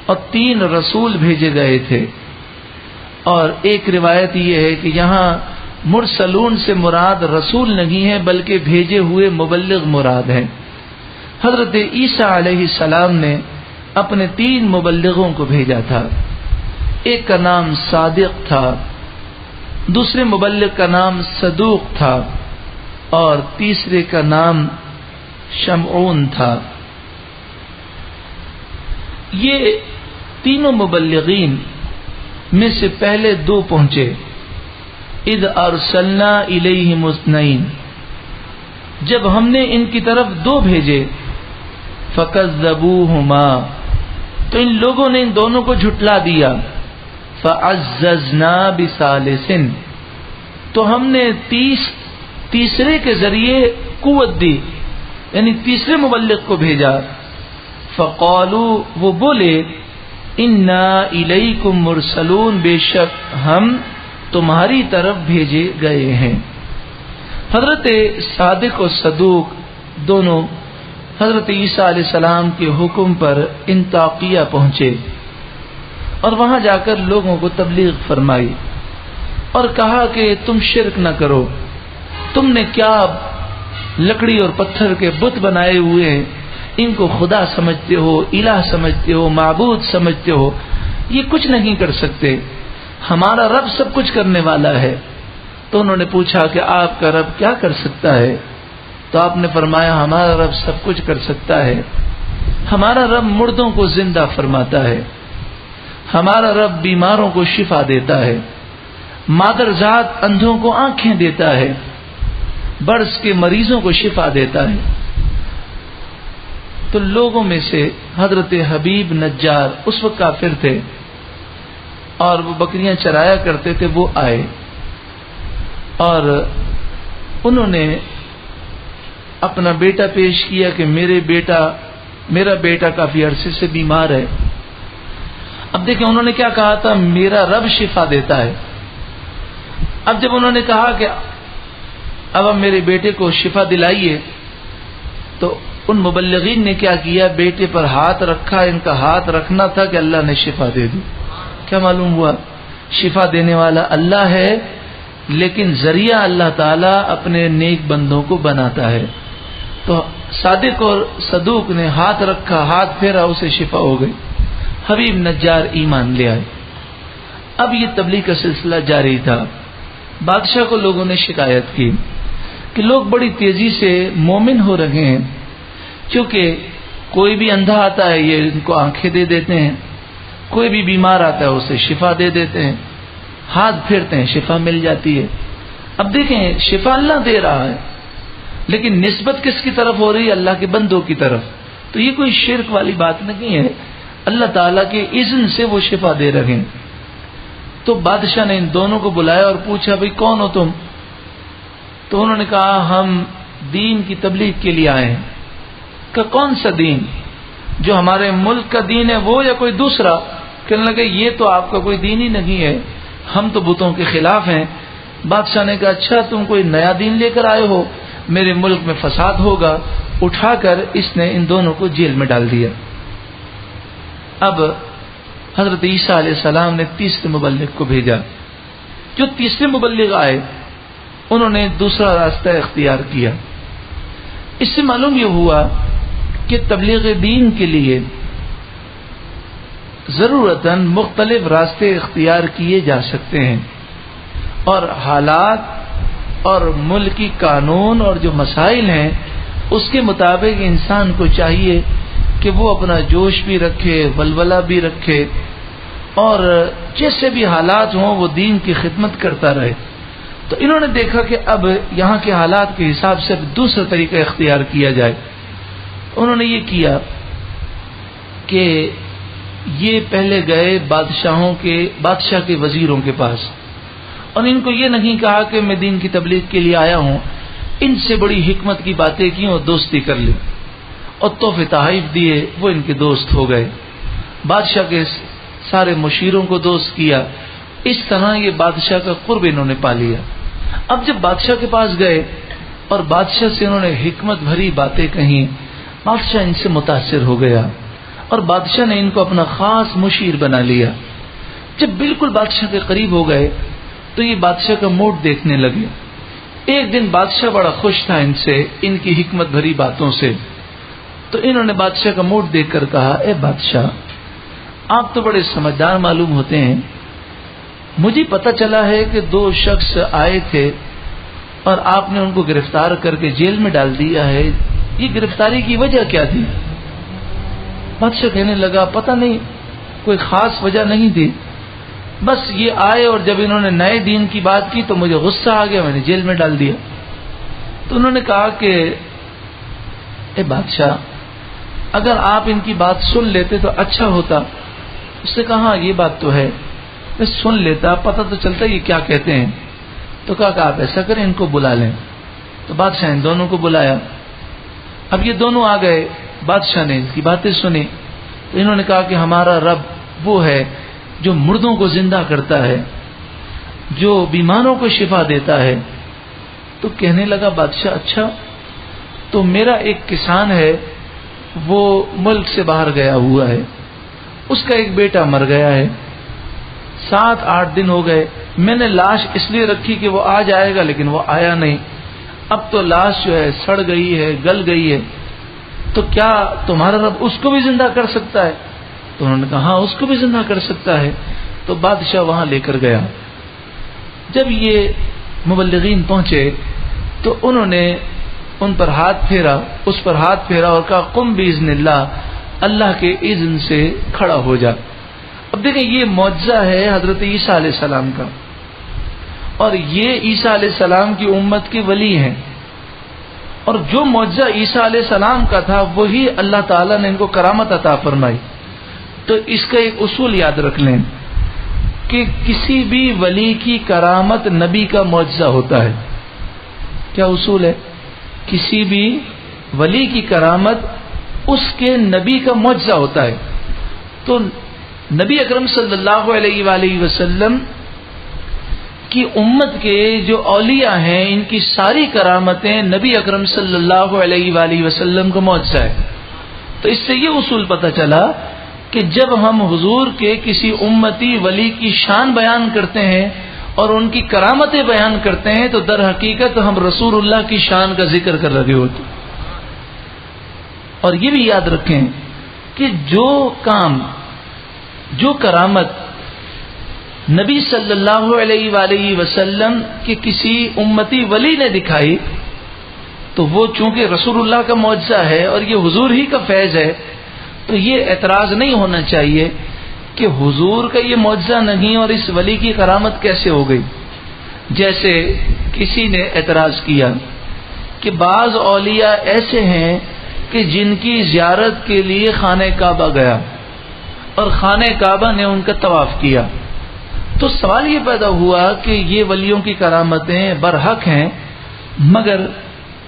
اور 3 رسول بھیجے گئے تھے. اور ایک روایت یہ ہے کہ یہاں مرسلون سے مراد رسول نہیں ہے بلکہ بھیجے ہوئے مبلغ مراد ہیں. حضرت عیسیٰ علیہ السلام نے اپنے 3 مبلغوں کو بھیجا تھا. ایک کا نام صادق تھا، دوسرے مبلغ کا نام صدوق تھا اور تیسرے کا نام شمعون تھا. یہ تینوں مبلغین میں سے پہلے 2 پہنچے. اذ ارسلنا الیہم اثنین، جب ہم نے ان کی طرف 2 بھیجے. فکذبوہما، تو ان لوگوں نے ان دونوں کو جھٹلا دیا. فعززنا بثالث، تو ہم نے تیسرے کے ذریعے قوت دی، یعنی تیسرے مبلغ کو بھیجا. فقالوا، وہ بولے، انا الیکم مرسلون، بے شک ہم تمہاری طرف بھیجے گئے ہیں. حضرت صادق و صدوق دونوں حضرت عیسیٰ علیہ السلام کے حکم پر انطاکیہ پہنچے اور وہاں جا کر لوگوں کو تبلیغ فرمائی اور کہا کہ تم شرک نہ کرو. تم نے کیا لکڑی اور پتھر کے بت بنائے ہوئے ہیں، ان کو خدا سمجھتے ہو، الہ سمجھتے ہو، معبود سمجھتے ہو، یہ کچھ نہیں کر سکتے. ہمارا رب سب کچھ کرنے والا ہے. تو انہوں نے پوچھا کہ آپ کا رب کیا کر سکتا ہے؟ تو آپ نے فرمایا ہمارا رب سب کچھ کر سکتا ہے. ہمارا رب مردوں کو زندہ فرماتا ہے، ہمارا رب بیماروں کو شفا دیتا ہے، مادر ذات اندھوں کو آنکھیں دیتا ہے، برس کے مریضوں کو شفا دیتا ہے. تو لوگوں میں سے حضرت حبیب نجار اس وقت کافر تھے، اور وہ بکریاں چرایا کرتے تھے، وہ آئے اور انہوں نے اپنا بیٹا پیش کیا کہ میرا بیٹا کافی عرصے سے بیمار ہے۔ اب دیکھیں انہوں نے کیا کہا تھا، میرا رب شفا دیتا ہے۔ اب جب انہوں نے کہا کہ اب ہم میرے بیٹے کو شفا دلائیے، تو ان مبلغین نے کیا کیا، بیٹے پر ہاتھ رکھا۔ ان کا ہاتھ رکھنا تھا کہ اللہ نے شفا دے دی۔ کیا معلوم ہوا، شفا دینے والا اللہ ہے، لیکن ذریعہ اللہ تعالیٰ اپنے نیک بندوں کو بناتا ہے۔ تو صادق اور صدوق نے ہاتھ رکھا، ہاتھ پھیرا، اسے شفا ہو گئی۔ حبیب نجار ایمان لے آئے۔ اب یہ تبلیغ کا سلسلہ جاری تھا۔ بادشاہ کو لوگوں نے شکایت کی کہ لوگ بڑی تیزی سے مومن ہو رہے ہیں، کیونکہ کوئی بھی اندھا آتا ہے یہ ان کو آنکھیں دے دیتے ہیں، کوئی بھی بیمار آتا ہے اسے شفا دے دیتے ہیں، ہاتھ پھیرتے ہیں شفا مل جاتی ہے۔ اب دیکھیں شفا اللہ دے رہا ہے، لیکن نسبت کس کی طرف ہو رہی ہے، اللہ کے بندوں کی طرف۔ تو یہ کوئی شرک والی بات نہیں ہے، اللہ تعالیٰ کے اذن سے وہ شفا دے رہے ہیں۔ تو بادشاہ نے ان دونوں کو بلایا اور پوچھا بھئی کون ہو تم؟ تو انہوں نے کہا ہم دین کی تبلیغ کے لیے آئے ہیں۔ کہ کون سا دین؟ جو ہمارے ملک کا دین ہے وہ یا کوئی دوسرا؟ کہنے لگے یہ تو آپ کا کوئی دین ہی نہیں ہے، ہم تو بتوں کے خلاف ہیں۔ بادشاہ نے کہا اچھا تم کوئی نیا دین لے کر آئے ہو، میرے ملک میں فساد ہوگا۔ اٹھا کر اس نے ان دونوں کو جیل میں ڈال دیا۔ اب حضرت عیسیٰ علیہ السلام نے تیسرے مبلغ کو بھیجا۔ جو تیسرے مبلغ آئے انہوں نے دوسرا راستہ اختیار کیا۔ اس سے معلوم یہ ہوا کہ تبلیغ دین کے لیے ضرورتاً مختلف راستے اختیار کیے جا سکتے ہیں، اور حالات اور ملکی قانون اور جو مسائل ہیں اس کے مطابق انسان کو چاہیے کہ وہ اپنا جوش بھی رکھے، ولولہ بھی رکھے، اور جیسے بھی حالات ہوں وہ دین کی خدمت کرتا رہے۔ تو انہوں نے دیکھا کہ اب یہاں کے حالات کے حساب سے دوسرا طریقہ اختیار کیا جائے۔ انہوں نے یہ کیا کہ یہ پہلے گئے بادشاہ کے وزیروں کے پاس، اور ان کو یہ نہیں کہا کہ میں دین کی تبلیغ کے لیے آیا ہوں، ان سے بڑی حکمت کی باتیں کی اور دوستی کر لی اور تحفے تحائف دیے، وہ ان کے دوست ہو گئے۔ بادشاہ کے سارے مشیروں کو دوست کیا، اس طرح یہ بادشاہ کا قرب انہوں نے پا لیا۔ اب جب بادشاہ کے پاس گئے اور بادشاہ سے انہوں نے حکمت بھری باتیں کہیں، بادشاہ ان سے متاثر ہو گیا اور بادشاہ نے ان کو اپنا خاص مشیر بنا لیا۔ جب بالکل بادشاہ کے قریب ہو گئے تو یہ بادشاہ کا موڈ دیکھنے لگے۔ ایک دن بادشاہ بڑا خوش تھا ان سے، ان کی حکمت بھری باتوں سے۔ تو انہوں نے بادشاہ کا موڈ دیکھ کر کہا اے بادشاہ، آپ تو بڑے سمجھدار معلوم ہوتے ہیں، مجھے پتہ چلا ہے کہ 2 شخص آئے تھے اور آپ نے ان کو گرفتار کر کے جیل میں ڈال دیا ہے، یہ گرفتاری کی وجہ کیا تھی؟ بادشاہ کہنے لگا پتہ نہیں، کوئی خاص وجہ نہیں تھی، بس یہ آئے اور جب انہوں نے نئے دین کی بات کی تو مجھے غصہ آ گیا، میں نے جیل میں ڈال دیا۔ تو انہوں نے کہا کہ اے بادشاہ، اگر آپ ان کی بات سن لیتے تو اچھا ہوتا۔ اس نے کہا ہاں یہ بات تو ہے، میں سن لیتا، پتہ تو چلتا یہ کیا کہتے ہیں۔ تو کہا کہ آپ ایسا کریں ان کو بلا لیں۔ تو بادشاہ ان دونوں کو بلایا۔ اب یہ دونوں آ گئے، بادشاہ نے ان کی باتیں سنی تو انہوں نے کہا کہ ہمارا رب وہ ہے جو مردوں کو زندہ کرتا ہے، جو بیماروں کو شفا دیتا ہے۔ تو کہنے لگا بادشاہ اچھا، تو میرا ایک کسان ہے وہ ملک سے باہر گیا ہوا ہے، اس کا ایک بیٹا مر گیا ہے، 7-8 دن ہو گئے، میں نے لاش اس لیے رکھی کہ وہ آ جائے گا لیکن وہ آیا نہیں، اب تو لاش جو ہے سڑ گئی ہے، گل گئی ہے، تو کیا تمہارا رب اس کو بھی زندہ کر سکتا ہے؟ تو انہوں نے کہا ہاں اس کو بھی زندہ کر سکتا ہے۔ تو بادشاہ وہاں لے کر گیا۔ جب یہ مبلغین پہنچے تو انہوں نے ان پر ہاتھ پھیرا، اس پر ہاتھ پھیرا اور کہا قم باذن اللہ، اللہ کے اذن سے کھڑا ہو جا۔ اب دیکھیں یہ معجزہ ہے حضرت عیسیٰ علیہ السلام کا، اور یہ عیسیٰ علیہ السلام کی امت کے ولی ہیں، اور جو معجزہ عیسیٰ علیہ السلام کا تھا وہی اللہ تعالیٰ نے ان کو کرامت عطا فرمائی۔ تو اس کا ایک اصول یاد رکھ لیں، کہ کسی بھی ولی کی کرامت نبی کا معجزہ ہوتا ہے؟ کیا اصول ہے؟ کسی بھی ولی کی کرامت اس کے نبی کا معجزہ ہوتا ہے. تو نبی اکرم صلی اللہ علیہ وآلہ وسلم کی امت کے جو اولیاء ہیں ان کی ساری کرامتیں نبی اکرم صلی اللہ علیہ وآلہ وسلم کا معجزہ ہے. تو اس سے یہ اصول پتہ چلا کہ جب ہم حضور کے کسی امتی ولی کی شان بیان کرتے ہیں اور ان کی کرامتیں بیان کرتے ہیں تو در حقیقت ہم رسول اللہ کی شان کا ذکر کر رہے ہوتے. اور یہ بھی یاد رکھیں کہ جو کام، جو کرامت نبی صلی اللہ علیہ وآلہ وسلم کے کسی امتی ولی نے دکھائی تو وہ چونکہ رسول اللہ کا معجزہ ہے اور یہ حضور ہی کا فیض ہے، تو یہ اعتراض نہیں ہونا چاہیے کہ حضور کا یہ معجزہ نہیں اور اس ولی کی کرامت کیسے ہو گئی. جیسے کسی نے اعتراض کیا کہ بعض اولیاء ایسے ہیں کہ جن کی زیارت کے لیے خانہ کعبہ گیا اور خانہ کعبہ نے ان کا طواف کیا. تو سوال یہ پیدا ہوا کہ یہ ولیوں کی کرامتیں برحق ہیں، مگر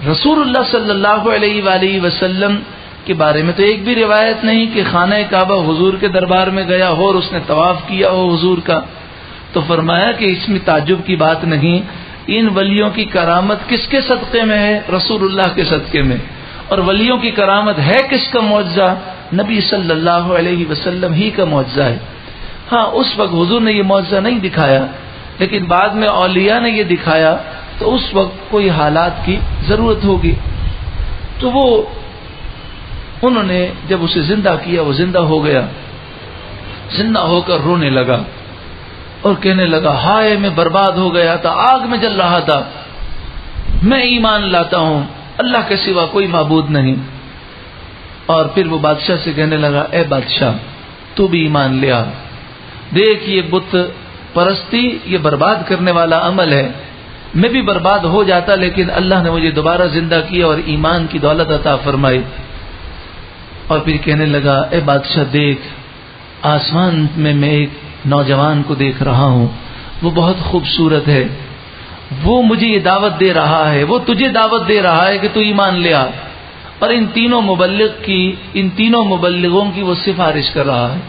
رسول اللہ صلی اللہ علیہ وآلہ وسلم کے بارے میں تو ایک بھی روایت نہیں کہ خانہ کعبہ حضور کے دربار میں گیا ہو اور اس نے طواف کیا ہو حضور کا. تو فرمایا کہ اس میں تعجب کی بات نہیں، ان ولیوں کی کرامت کس کے صدقے میں ہے؟ رسول اللہ کے صدقے میں. اور ولیوں کی کرامت ہے کس کا معجزہ؟ نبی صلی اللہ علیہ وسلم ہی کا معجزہ ہے. ہاں اس وقت حضور نے یہ معجزہ نہیں دکھایا، لیکن بعد میں اولیاء نے یہ دکھایا تو اس وقت کوئی حالات کی ضرورت ہوگی. تو وہ انہوں نے جب اسے زندہ کیا، وہ زندہ ہو گیا، زندہ ہو کر رونے لگا اور کہنے لگا ہائے میں برباد ہو گیا تھا، آگ میں جل رہا تھا، میں ایمان لاتا ہوں اللہ کے سوا کوئی معبود نہیں. اور پھر وہ بادشاہ سے کہنے لگا اے بادشاہ تو بھی ایمان لیا، دیکھ یہ بت پرستی یہ برباد کرنے والا عمل ہے، میں بھی برباد ہو جاتا لیکن اللہ نے مجھے دوبارہ زندہ کیا اور ایمان کی دولت عطا فرمائی. اور پھر کہنے لگا اے بادشاہ دیکھ آسمان میں ایک نوجوان کو دیکھ رہا ہوں، وہ بہت خوبصورت ہے، وہ مجھے یہ دعوت دے رہا ہے، وہ تجھے دعوت دے رہا ہے کہ تو ایمان لے آ، اور ان تینوں مبلغوں کی وہ سفارش کر رہا ہے.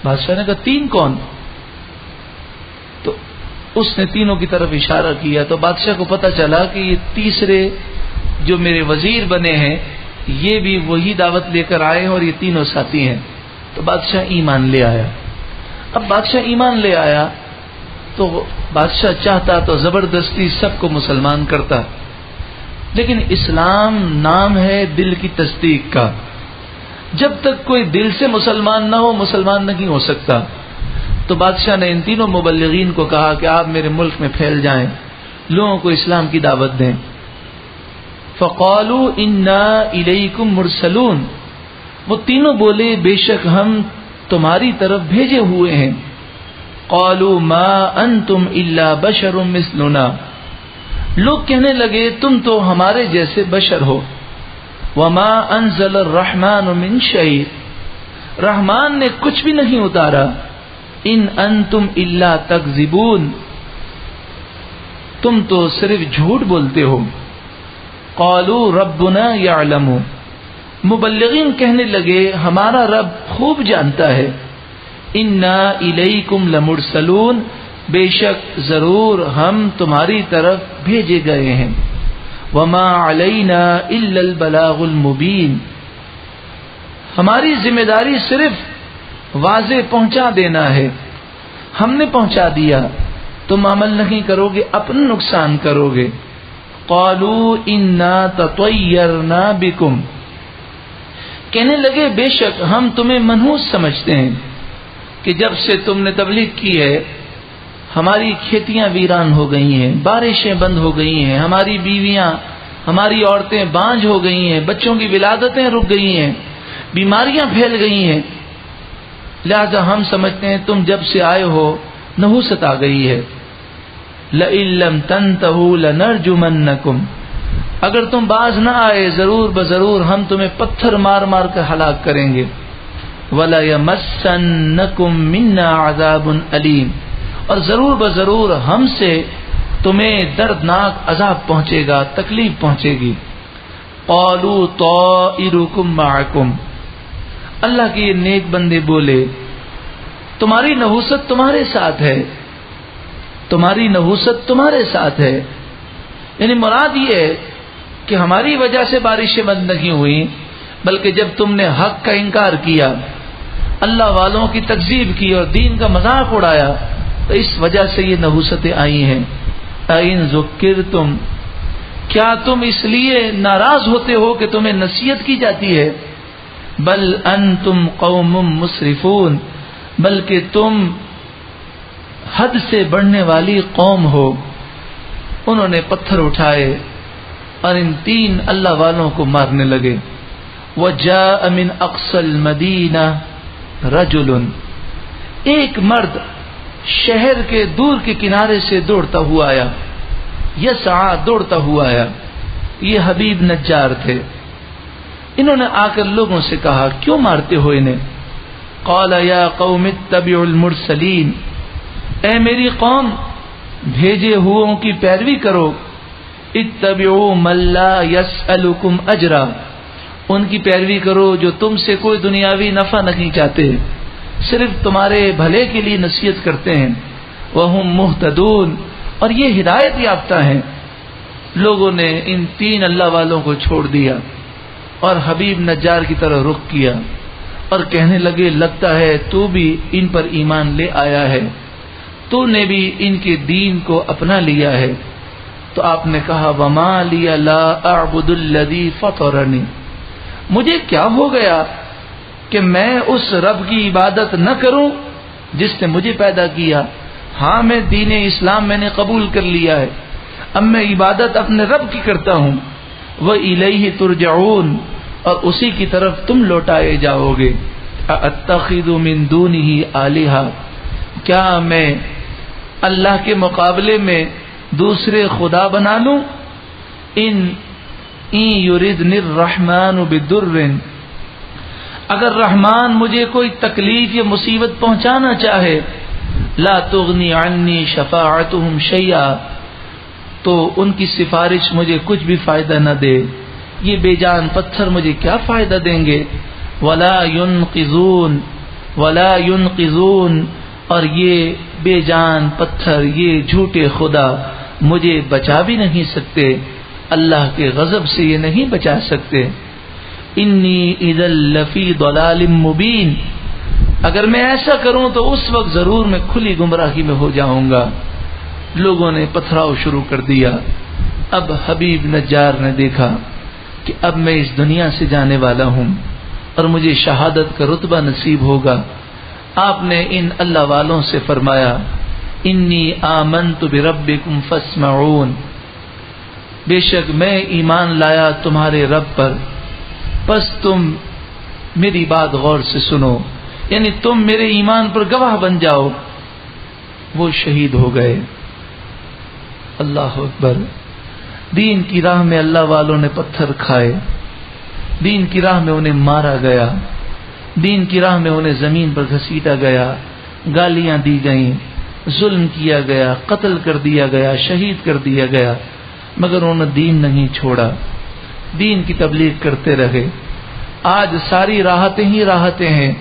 بادشاہ نے کہا تین کون؟ تو اس نے تینوں کی طرف اشارہ کیا. تو بادشاہ کو پتہ چلا کہ یہ تیسرے جو میرے وزیر بنے ہیں یہ بھی وہی دعوت لے کر آئے ہیں اور یہ تینوں ساتھی ہیں. تو بادشاہ ایمان لے آیا. اب بادشاہ ایمان لے آیا تو بادشاہ چاہتا تو زبردستی سب کو مسلمان کرتا، لیکن اسلام نام ہے دل کی تصدیق کا. جب تک کوئی دل سے مسلمان نہ ہو مسلمان نہیں ہو سکتا. تو بادشاہ نے ان تینوں مبلغین کو کہا کہ آپ میرے ملک میں پھیل جائیں، لوگوں کو اسلام کی دعوت دیں. فقالوا انا الیکم مرسلون، وہ تینوں بولے بے شک ہم تمہاری طرف بھیجے ہوئے ہیں. قالوا ما انتم الا بشر مثلنا، لوگ کہنے لگے تم تو ہمارے جیسے بشر ہو. وما انزل الرحمن من شیء، رحمان نے کچھ بھی نہیں اتارا. ان انتم الا تکذبون، تم تو صرف جھوٹ بولتے ہو. قالوا ربنا یعلم، مبلغین کہنے لگے ہمارا رب خوب جانتا ہے. انا الیکم لمرسلون، بے شک ضرور ہم تمہاری طرف بھیجے گئے ہیں. وما علینا الا البلاغ المبین، ہماری ذمہ داری صرف واضح پہنچا دینا ہے، ہم نے پہنچا دیا، تم عمل نہیں کرو گے اپنا نقصان کرو گے. قالوا انا تطیرنا بکم، کہنے لگے بے شک ہم تمہیں منحوس سمجھتے ہیں کہ جب سے تم نے تبلیغ کی ہے ہماری کھیتیاں ویران ہو گئی ہیں، بارشیں بند ہو گئی ہیں، ہماری بیویاں ہماری عورتیں بانجھ ہو گئی ہیں، بچوں کی ولادتیں رک گئی ہیں، بیماریاں پھیل گئی ہیں، لہذا ہم سمجھتے ہیں تم جب سے آئے ہو نحوست آ گئی ہے. لئن لم تنتهوا لنرجمنکم، اگر تم باز نہ آئے ضرور بضرور ہم تمہیں پتھر مار مار کر ہلاک کریں گے. وَلَيَمَسَّنَّكُم مِّنَّا عَذَابٌ أَلِيمٌ، اور ضرور بضرور ہم سے تمہیں دردناک عذاب پہنچے گا، تکلیف پہنچے گی۔ قَالُوا طَائِرُكُم مَّعَكُمْ، اللہ کے نیک بندے بولے تمہاری نحوست تمہارے ساتھ ہے، تمہاری نحوست تمہارے ساتھ ہے، یعنی مراد یہ ہے کہ ہماری وجہ سے بارشیں بند نہیں ہوئی، بلکہ جب تم نے حق کا انکار کیا، اللہ والوں کی تکذیب کی اور دین کا مذاق اڑایا، تو اس وجہ سے یہ نحوستیں آئی ہیں۔ اَإِن ذُكِّرْتُمْ، کیا تم اس لیے ناراض ہوتے ہو کہ تمہیں نصیحت کی جاتی ہے؟ بل انتم قوم مسرفون، بلکہ تم حد سے بڑھنے والی قوم ہو۔ انہوں نے پتھر اٹھائے اور ان تین اللہ والوں کو مارنے لگے۔ وَجَاءَ مِنْ أَقْصَى الْمَدِينَةِ رَجُلٌ، ایک مرد شہر کے دور کے کنارے سے دوڑتا ہوا آیا، یسعا، دوڑتا ہوا آیا، یہ حبیب نجار تھے۔ انہوں نے آ کر لوگوں سے کہا کیوں مارتے ہو انہیں؟ قال یا قوم اتبعوا المرسلین، اے میری قوم بھیجے ہوئوں کی پیروی کرو۔ اتبعوا من لا يسألكم اجرا، ان کی پیروی کرو جو تم سے کوئی دنیاوی نفع نہیں چاہتے، صرف تمہارے بھلے کے لیے نصیحت کرتے ہیں۔ وہم مہتدون، اور یہ ہدایت یافتہ ہیں۔ لوگوں نے ان تین اللہ والوں کو چھوڑ دیا اور حبیب نجار کی طرف رخ کیا اور کہنے لگے لگتا ہے تو بھی ان پر ایمان لے آیا ہے، تو نے بھی ان کے دین کو اپنا لیا ہے۔ تو آپ نے کہا وما لی لا اعبد الذی فطرنی، مجھے کیا ہو گیا کہ میں اس رب کی عبادت نہ کروں جس نے مجھے پیدا کیا۔ ہاں میں دین اسلام میں نے قبول کر لیا ہے، اب میں عبادت اپنے رب کی کرتا ہوں۔ وَإِلَيْهِ تُرْجَعُونَ، اور اسی کی طرف تم لوٹائے جاؤ گے۔ أَأَتَّخِذُ مِن دُونِهِ آلِهَةً، کیا میں اللہ کے مقابلے میں دوسرے خدا بنا لوں؟ إِن يُرِدْنِ الرَّحْمَنُ بِضُرٍّ، اگر رحمان مجھے کوئی تکلیف یا مصیبت پہنچانا چاہے، لا تغنی عنی شفاعتهم شیئا، تو ان کی سفارش مجھے کچھ بھی فائدہ نہ دے، یہ بے جان پتھر مجھے کیا فائدہ دیں گے۔ ولا ينقذون، اور یہ بے جان پتھر، یہ جھوٹے خدا مجھے بچا بھی نہیں سکتے، اللہ کے غضب سے یہ نہیں بچا سکتے۔ انی اذا لفی ضلال مبین، اگر میں ایسا کروں تو اس وقت ضرور میں کھلی گمراہی میں ہو جاؤں گا۔ لوگوں نے پتھراؤ شروع کر دیا۔ اب حبیب نجار نے دیکھا کہ اب میں اس دنیا سے جانے والا ہوں اور مجھے شہادت کا رتبہ نصیب ہوگا۔ آپ نے ان اللہ والوں سے فرمایا انی آمنت بربکم فاسمعون، بے شک میں ایمان لایا تمہارے رب پر، پس تم میری بات غور سے سنو، یعنی تم میرے ایمان پر گواہ بن جاؤ۔ وہ شہید ہو گئے۔ اللہ اکبر۔ دین کی راہ میں اللہ والوں نے پتھر کھائے، دین کی راہ میں انہیں مارا گیا، دین کی راہ میں انہیں زمین پر گھسیٹا گیا، گالیاں دی گئیں، ظلم کیا گیا، قتل کر دیا گیا، شہید کر دیا گیا، مگر انہوں نے دین نہیں چھوڑا، دین کی تبلیغ کرتے رہے۔ آج ساری راحتیں ہی راحتیں ہیں،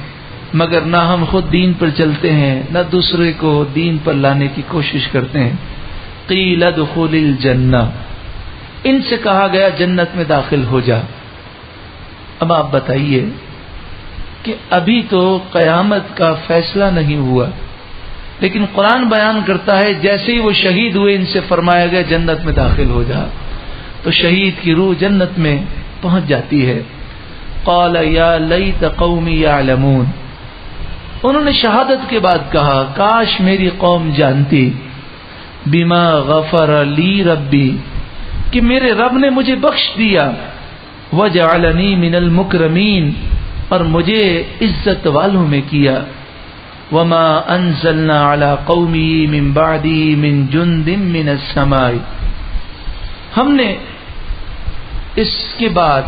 مگر نہ ہم خود دین پر چلتے ہیں، نہ دوسرے کو دین پر لانے کی کوشش کرتے ہیں۔ قیل ادخل الجنہ، ان سے کہا گیا جنت میں داخل ہو جا۔ اب آپ بتائیے کہ ابھی تو قیامت کا فیصلہ نہیں ہوا، لیکن قرآن بیان کرتا ہے جیسے ہی وہ شہید ہوئے ان سے فرمایا گیا جنت میں داخل ہو جا، تو شہید کی روح جنت میں پہنچ جاتی ہے۔ قال یا لیت قومی یعلمون، انہوں نے شہادت کے بعد کہا کاش میری قوم جانتی، بما غفر لی ربی، کہ میرے رب نے مجھے بخش دیا، وجعلنی من المکرمین، اور مجھے عزت والوں میں کیا، وما انزلنا علی قومی من بعدی من جند من السماء، ہم نے اس کے بعد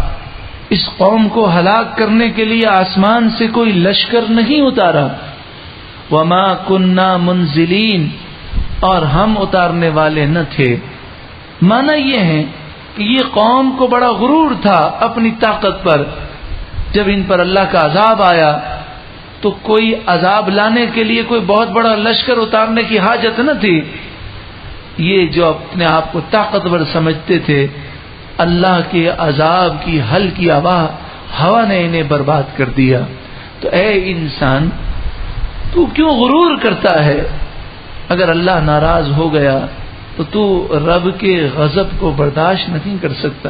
اس قوم کو ہلاک کرنے کے لیے آسمان سے کوئی لشکر نہیں اتارا. وما کننا منزلین، اور ہم اتارنے والے نہ تھے. معنی یہ ہے کہ یہ قوم کو بڑا غرور تھا اپنی طاقت پر. جب ان پر اللہ کا عذاب آیا تو کوئی عذاب لانے کے لیے کوئی بہت بڑا لشکر اتارنے کی حاجت نہ تھی. یہ جو اپنے آپ کو طاقتور سمجھتے تھے، اللہ کے عذاب کی ہلکی ہوا نے انہیں برباد کر دیا. تو اے انسان، تو کیوں غرور کرتا ہے؟ اگر اللہ ناراض ہو گیا تو تو رب کے غضب کو برداشت نہیں کر سکتا.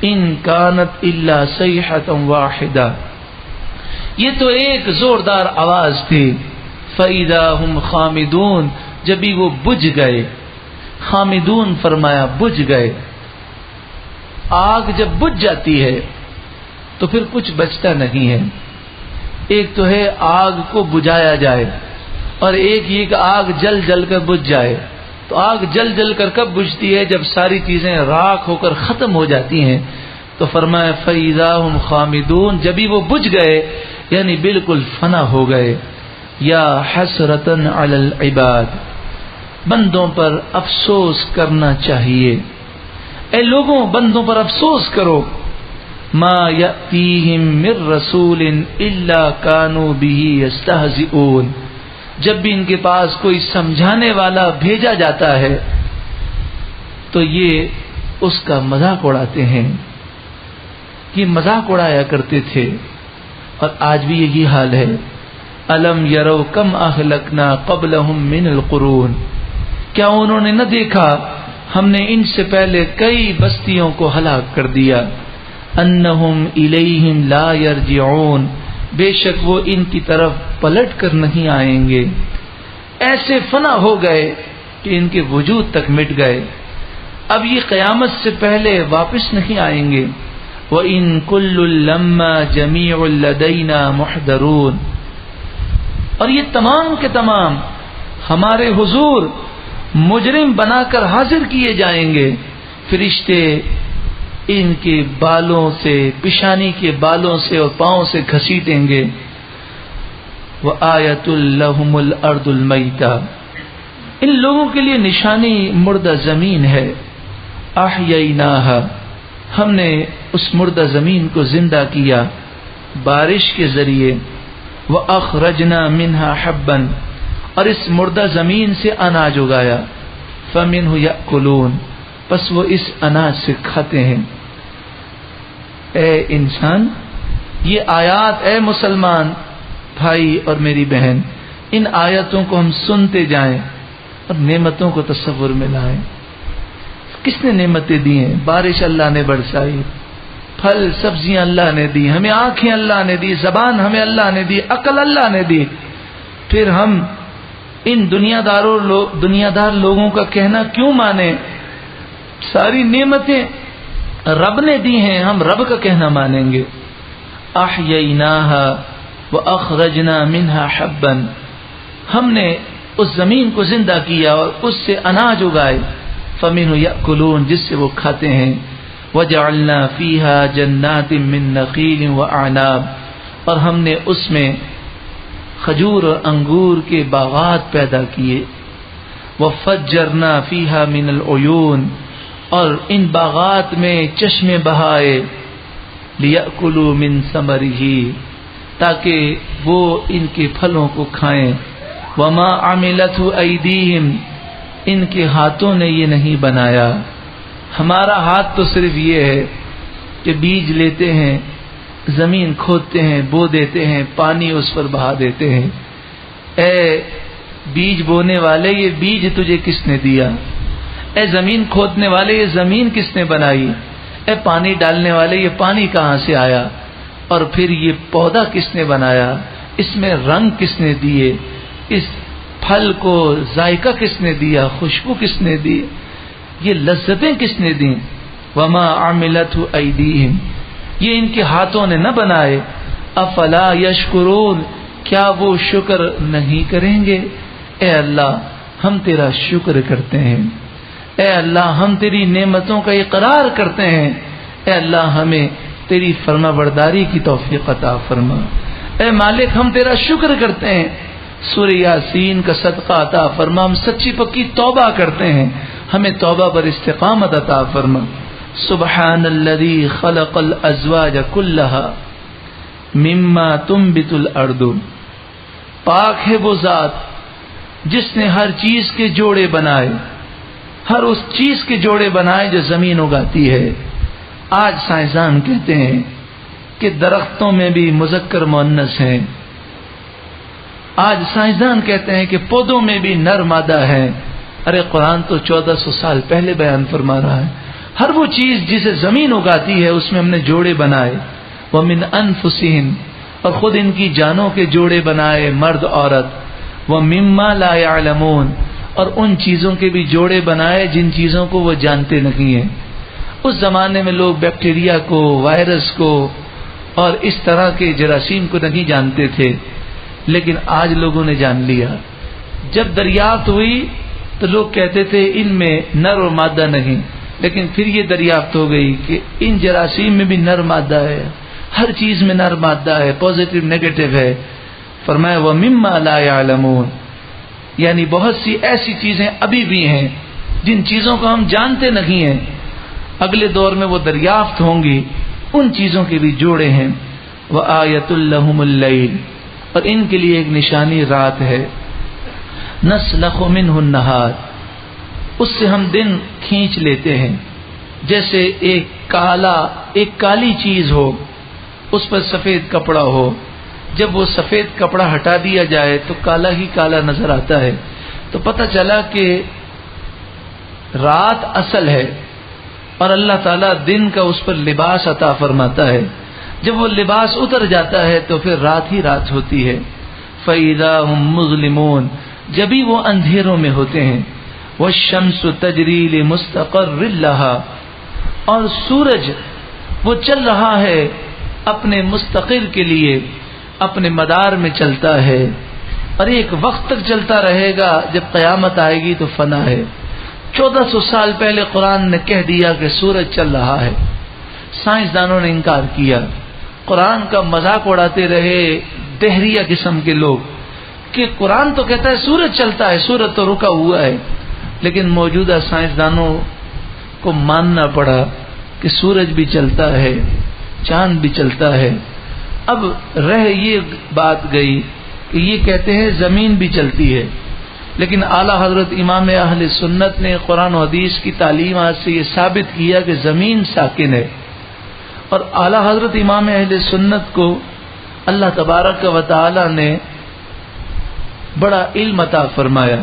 ان کانت الا صیحۃ واحدہ، یہ تو ایک زوردار آواز تھی. فاذا هم خامدون، جبھی وہ بجھ گئے. خامدون فرمایا بجھ گئے. آگ جب بجھ جاتی ہے تو پھر کچھ بچتا نہیں ہے. ایک تو ہے آگ کو بجھایا جائے، اور ایک یہ کہ آگ جل جل کر بجھ جائے. تو آگ جل جل کر کب بجھتی ہے؟ جب ساری چیزیں راکھ ہو کر ختم ہو جاتی ہیں. تو فرمایا فَإِذَا هُمْ خَامِدُونَ، جبھی وہ بجھ گئے یعنی بالکل فنا ہو گئے. یا حسرتن علی العباد، بندوں پر افسوس کرنا چاہیے. اے لوگوں، بندوں پر افسوس کرو. ما یأتیہم من رسول الا کانوا بہ یستہزئون، جب بھی ان کے پاس کوئی سمجھانے والا بھیجا جاتا ہے تو یہ اس کا مذاق اڑاتے ہیں. یہ مذاق اڑایا کرتے تھے اور آج بھی یہی حال ہے. الم یروا کم اہلکنا قبلہم من القرون، کیا انہوں نے نہ دیکھا ہم نے ان سے پہلے کئی بستیوں کو ہلاک کر دیا. انہم الیہم لا یرجعون، بے شک وہ ان کی طرف پلٹ کر نہیں آئیں گے. ایسے فنا ہو گئے کہ ان کے وجود تک مٹ گئے. اب یہ قیامت سے پہلے واپس نہیں آئیں گے. وَإِن كُلٌّ لَمَّا جَمِيعٌ لَدَيْنَا مُحْضَرُونَ، اور یہ تمام کے تمام ہمارے حضور مجرم بنا کر حاضر کیے جائیں گے. فرشتے ان کے بالوں سے، پیشانی کے بالوں سے اور پاؤں سے گھسیٹیں گے. وَآیَةٌ لَهُمُ الْأَرْضُ الْمَيْتَةُ، ان لوگوں کے لیے نشانی مردہ زمین ہے. أَحْيَيْنَاهَا، ہم نے اس مردہ زمین کو زندہ کیا بارش کے ذریعے. وَأَخْرَجْنَا مِنْهَا حَبًّا، اور اس مردہ زمین سے اناج اگایا. فَمِنْهُ يَأْكُلُونَ، پس وہ اس اناج سے کھاتے ہیں. اے انسان، یہ آیات، اے مسلمان بھائی اور میری بہن، ان آیتوں کو ہم سنتے جائیں اور نعمتوں کو تصور میں لائیں. کس نے نعمتیں دی ہیں؟ بارش اللہ نے برسائی، پھل سبزیاں اللہ نے دی، ہمیں آنکھیں اللہ نے دی، زبان ہمیں اللہ نے دی، عقل اللہ نے دی. پھر ہم ان دنیا دار لوگوں کا کہنا کیوں مانیں؟ ساری نعمتیں رب نے دی ہیں، ہم رب کا کہنا مانیں گے. احییناہا واخرجنا منہا حبا، ہم نے اس زمین کو زندہ کیا اور اس سے اناج اگائے. فمنہ یأکلون، جس سے وہ کھاتے ہیں. وجعلنا فیہا جنات من نخیل واعناب، اور ہم نے اس میں کھجور اور انگور کے باغات پیدا کیے. وفجرنا فیہا من العیون، اور ان باغات میں چشمے بہائے. لیأکلوا من ثمرہ، تاکہ وہ ان کے پھلوں کو کھائیں. وما عملتہ ایدیہم، ان کے ہاتھوں نے یہ نہیں بنایا. ہمارا ہاتھ تو صرف یہ ہے کہ بیج لیتے ہیں، زمین کھودتے ہیں، بو دیتے ہیں، پانی اس پر بہا دیتے ہیں. اے بیج بونے والے، یہ بیج تجھے کس نے دیا؟ اے زمین کھودنے والے، یہ زمین کس نے بنائی؟ اے پانی ڈالنے والے، یہ پانی کہاں سے آیا؟ اور پھر یہ پودا کس نے بنایا؟ اس میں رنگ کس نے دیے؟ اس پھل کو ذائقہ کس نے دیا؟ خوشبو کس نے دی؟ یہ لذتیں کس نے دیں؟ وما عملتہ ایدیہم، یہ ان کے ہاتھوں نے نہ بنائے. افلا یشکرون، کیا وہ شکر نہیں کریں گے؟ اے اللہ، ہم تیرا شکر کرتے ہیں. اے اللہ، ہم تیری نعمتوں کا اقرار کرتے ہیں. اے اللہ، ہمیں تیری فرما برداری کی توفیق عطا فرما۔ اے مالک ہم تیرا شکر کرتے ہیں، سورہ یاسین کا صدقہ عطا فرما، ہم سچی پکی توبہ کرتے ہیں، ہمیں توبہ پر استقامت عطا فرما۔ سبحان الذی خلق الازواج کلھا مما تنبت الارض، پاک ہے وہ ذات جس نے ہر چیز کے جوڑے بنائے، ہر اس چیز کے جوڑے بنائے جو زمین اگاتی ہے۔ آج سائنسدان کہتے ہیں کہ درختوں میں بھی مذکر مؤنث ہیں، آج سائنسدان کہتے ہیں کہ پودوں میں بھی نر مادہ ہے۔ ارے قرآن تو 1400 سال پہلے بیان فرما رہا ہے، ہر وہ چیز جسے زمین اگاتی ہے اس میں ہم نے جوڑے بنائے، وَمِنْ أَنفُسِهِمْ، اور خود ان کی جانوں کے جوڑے بنائے، مرد عورت، وَمِمَّا لَا يَعْلَمُونَ، اور ان چیزوں کے بھی جوڑے بنائے جن چیزوں کو وہ جانتے نہیں ہیں۔ اس زمانے میں لوگ بیکٹیریا کو، وائرس کو اور اس طرح کے جراثیم کو نہیں جانتے تھے، لیکن آج لوگوں نے جان لیا۔ جب دریافت ہوئی تو لوگ کہتے تھے ان میں نر اور مادہ نہیں، لیکن پھر یہ دریافت ہو گئی کہ ان جراثیم میں بھی نر مادہ ہے، ہر چیز میں نر مادہ ہے، پازیٹیو نیگیٹو ہے۔ فرمایا وَمِمَّا لَا يَعْلَمُونَ، یعنی بہت سی ایسی چیزیں ابھی بھی ہیں جن چیزوں کو ہم جانتے نہیں ہیں، اگلے دور میں وہ دریافت ہوں گی، ان چیزوں کے بھی جوڑے ہیں۔ وَآیَةٌ لَهُمُ اللَّيْلُ، اور ان کے لیے ایک نشانی رات ہے، نَسْلَخُ مِنْهُ النَّهَارَ، اس سے ہم دن کھینچ لیتے ہیں، جیسے ایک کالی چیز ہو، اس پر سفید کپڑا ہو، جب وہ سفید کپڑا ہٹا دیا جائے تو کالا ہی کالا نظر آتا ہے، تو پتہ چلا کہ رات اصل ہے اور اللہ تعالیٰ دن کا اس پر لباس عطا فرماتا ہے۔ جب وہ لباس اتر جاتا ہے تو پھر رات ہی رات ہوتی ہے۔ فَإِذَا هُمْ مُظْلِمُونَ، جبھی وہ اندھیروں میں ہوتے ہیں۔ وَالشَّمْسُ تَجْرِي لِمُسْتَقَرٍّ لَهَا، اور سورج وہ چل رہا ہے اپنے مستقر کے لیے، اپنے مدار میں چلتا ہے، اور ایک وقت تک چلتا رہے گا، جب قیامت آئے گی تو فنا ہے۔ 1400 سال پہلے قرآن نے کہہ دیا کہ سورج چل رہا ہے، سائنسدانوں نے انکار کیا، قرآن کا مذاق اڑاتے رہے دہریہ قسم کے لوگ کہ قرآن تو کہتا ہے سورج چلتا ہے، سورج تو رکا ہوا ہے، لیکن موجودہ سائنسدانوں کو ماننا پڑا کہ سورج بھی چلتا ہے، چاند بھی چلتا ہے۔ اب رہ یہ بات گئی کہ یہ کہتے ہیں زمین بھی چلتی ہے، لیکن اعلیٰ حضرت امام اہل سنت نے قرآن و حدیث کی تعلیمات سے یہ ثابت کیا کہ زمین ساکن ہے، اور اعلیٰ حضرت امام اہل سنت کو اللہ تبارک و تعالی نے بڑا علم عطا فرمایا،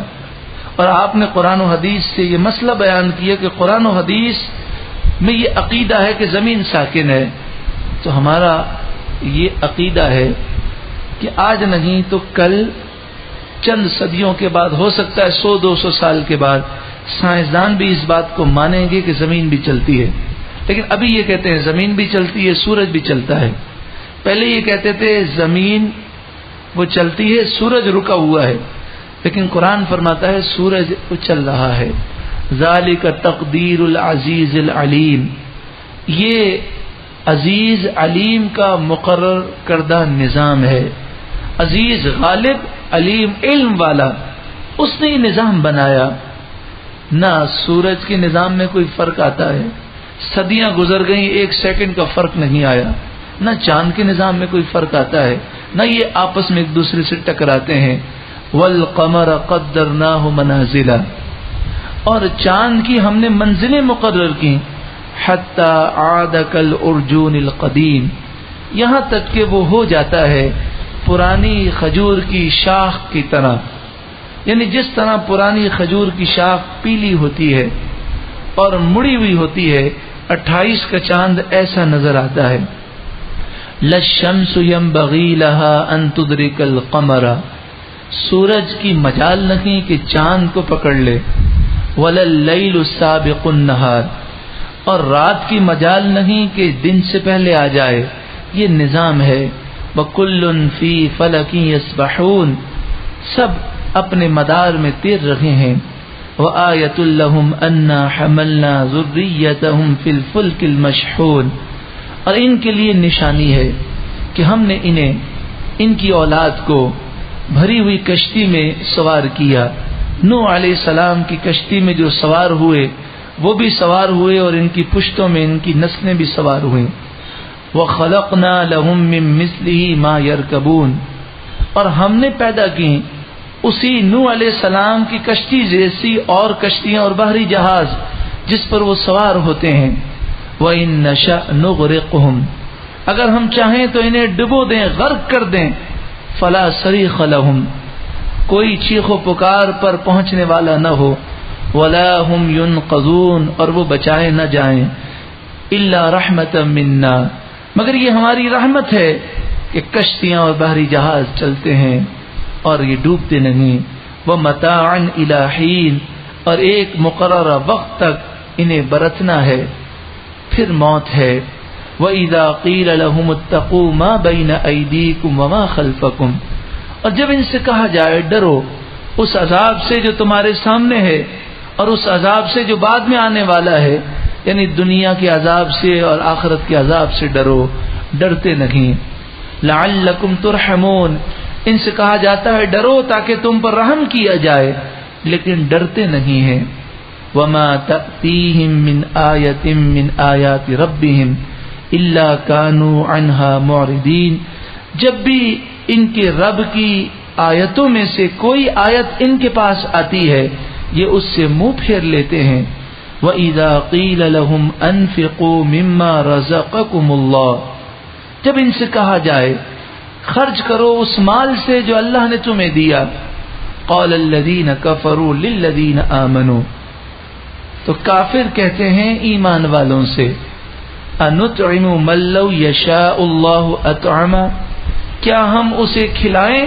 اور آپ نے قرآن و حدیث سے یہ مسئلہ بیان کیا کہ قرآن و حدیث میں یہ عقیدہ ہے کہ زمین ساکن ہے، تو ہمارا یہ عقیدہ ہے کہ آج نہیں تو کل، چند صدیوں کے بعد، ہو سکتا ہے 100-200 سال کے بعد، سائنسدان بھی اس بات کو مانیں گے کہ زمین بھی چلتی ہے، لیکن ابھی یہ کہتے ہیں زمین بھی چلتی ہے، سورج بھی چلتا ہے۔ پہلے یہ کہتے تھے زمین وہ چلتی ہے، سورج رکا ہوا ہے، لیکن قرآن فرماتا ہے سورج وہ چل رہا ہے۔ ذالک تقدیر العزیز العلیم، یہ عزیز علیم کا مقرر کردہ نظام ہے۔ عزیز غالب علیم علم والا، اس نے یہ نظام بنایا۔ نہ سورج کے نظام میں کوئی فرق آتا ہے، صدیاں گزر گئیں، 1 سیکنڈ کا فرق نہیں آیا۔ نہ چاند کے نظام میں کوئی فرق آتا ہے، نہ یہ آپس میں ایک دوسرے سے ٹکراتے ہیں۔ والقمر قدرناہ منازل، اور چاند کی ہم نے منزلیں مقرر کی۔ حتی عاد کالعرجون القدیم، یہاں تک کہ وہ ہو جاتا ہے پرانی کھجور کی شاخ کی طرح، یعنی جس طرح پرانی کھجور کی شاخ پیلی ہوتی ہے اور مڑی ہوئی ہوتی ہے، 28 کا چاند ایسا نظر آتا ہے۔ للشمس ينبغي لها ان تدرك القمر، سورج کی مجال نہیں کہ چاند کو پکڑ لے۔ ولللیل سابق النہار، اور رات کی مجال نہیں کہ دن سے پہلے آ جائے، یہ نظام ہے۔ وَكُلٌّ فِي فَلَكٍ يَسْبَحُونَ، سب اپنے مدار میں تیر رہے ہیں۔ وَآیَةٌ لَهُمْ أَنَّا حَمَلْنَا ذُرِّيَّتَهُمْ فِي الْفُلْكِ الْمَشْحُونِ، اور ان کے لیے نشانی ہے کہ ہم نے انہیں ان کی اولاد کو بھری ہوئی کشتی میں سوار کیا. نوح علیہ السلام کی کشتی میں جو سوار ہوئے وہ بھی سوار ہوئے اور ان کی پشتوں میں ان کی نسلیں بھی سوار ہوئیں. وَخَلَقْنَا لَهُم مِّن مِّثْلِهِ مَا يَرْكَبُونَ اور ہم نے پیدا کی اسی نوح علیہ السلام کی کشتی جیسی اور کشتیاں اور بحری جہاز جس پر وہ سوار ہوتے ہیں. وَإِن نَّشَأْ نُغْرِقْهُمْ اگر ہم چاہیں تو انہیں ڈبو دیں، غرق کر دیں. فَلَا صَرِيخَ لَهُمْ کوئی چیخ و پکار پر پہنچنے والا نہ ہو. وَلَا هُمْ يُنْقَذُونَ اور وہ بچائے نہ جائیں. إِلَّا رَحْمَةً مِنَّا مگر یہ ہماری رحمت ہے کہ کشتیاں اور بحری جہاز چلتے ہیں اور یہ ڈوبتے نہیں. وَمَتَاعًا إِلَىٰ حِينٍ اور ایک مقررہ وقت تک انہیں برتنا ہے، پھر موت ہے. وَإِذَا قِيلَ لَهُمُ اتَّقُوا مَا بَيْنَ أَيْدِيكُمْ وَمَا خَلْفَكُمْ اور جب ان سے کہا جائے ڈرو اس عذاب سے جو تمہارے سامنے ہے اور اس عذاب سے جو بعد میں آنے والا ہے، یعنی دنیا کے عذاب سے اور آخرت کے عذاب سے ڈرو، ڈرتے نہیں. لعلکم ترحمون ان سے کہا جاتا ہے ڈرو تاکہ تم پر رحم کیا جائے، لیکن ڈرتے نہیں ہیں. وما تأتیہم من آیۃ من آیات ربہم الا کانوا عنها معرضین جب بھی ان کے رب کی آیتوں میں سے کوئی آیت ان کے پاس آتی ہے یہ اس سے منہ پھیر لیتے ہیں. وَإِذَا قِيلَ لَهُمْ أَنفِقُوا مِمَّا رَزَقَكُمُ اللَّهُ جب ان سے کہا جائے خرچ کرو اس مال سے جو اللہ نے تمہیں دیا. قَالَ الَّذِينَ كَفَرُوا لِلَّذِينَ آمَنُوا تو کافر کہتے ہیں ایمان والوں سے أَنُطْعِمُ مَن لَّوْ يَشَاءُ اللَّهُ أَطْعَمَهُ کیا ہم اسے کھلائیں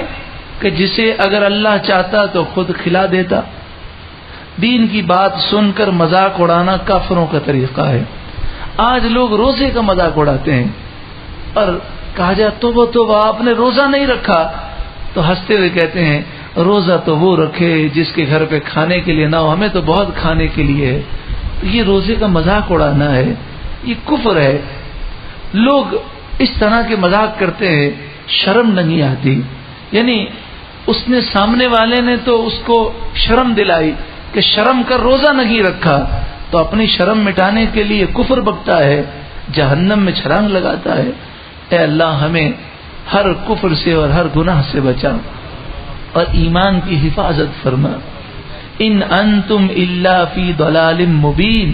کہ جسے اگر اللہ چاہتا تو خود کھلا دیتا. دین کی بات سن کر مذاق اڑانا کافروں کا طریقہ ہے. آج لوگ روزے کا مذاق اڑاتے ہیں اور کہا جائے توبہ آپ نے روزہ نہیں رکھا تو ہنستے ہوئے کہتے ہیں روزہ تو وہ رکھے جس کے گھر پہ کھانے کے لیے نہ ہو، ہمیں تو بہت کھانے کے لیے ہے. تو یہ روزے کا مذاق اڑانا ہے، یہ کفر ہے. لوگ اس طرح کے مذاق کرتے ہیں، شرم نہیں آتی. یعنی اس نے سامنے والے نے تو اس کو شرم دلائی کہ شرم کر روزہ نہیں رکھا، تو اپنی شرم مٹانے کے لیے کفر بکتا ہے، جہنم میں چھلانگ لگاتا ہے. اے اللہ ہمیں ہر کفر سے اور ہر گناہ سے بچا اور ایمان کی حفاظت فرما. ان انتم الا فی ضلال مبین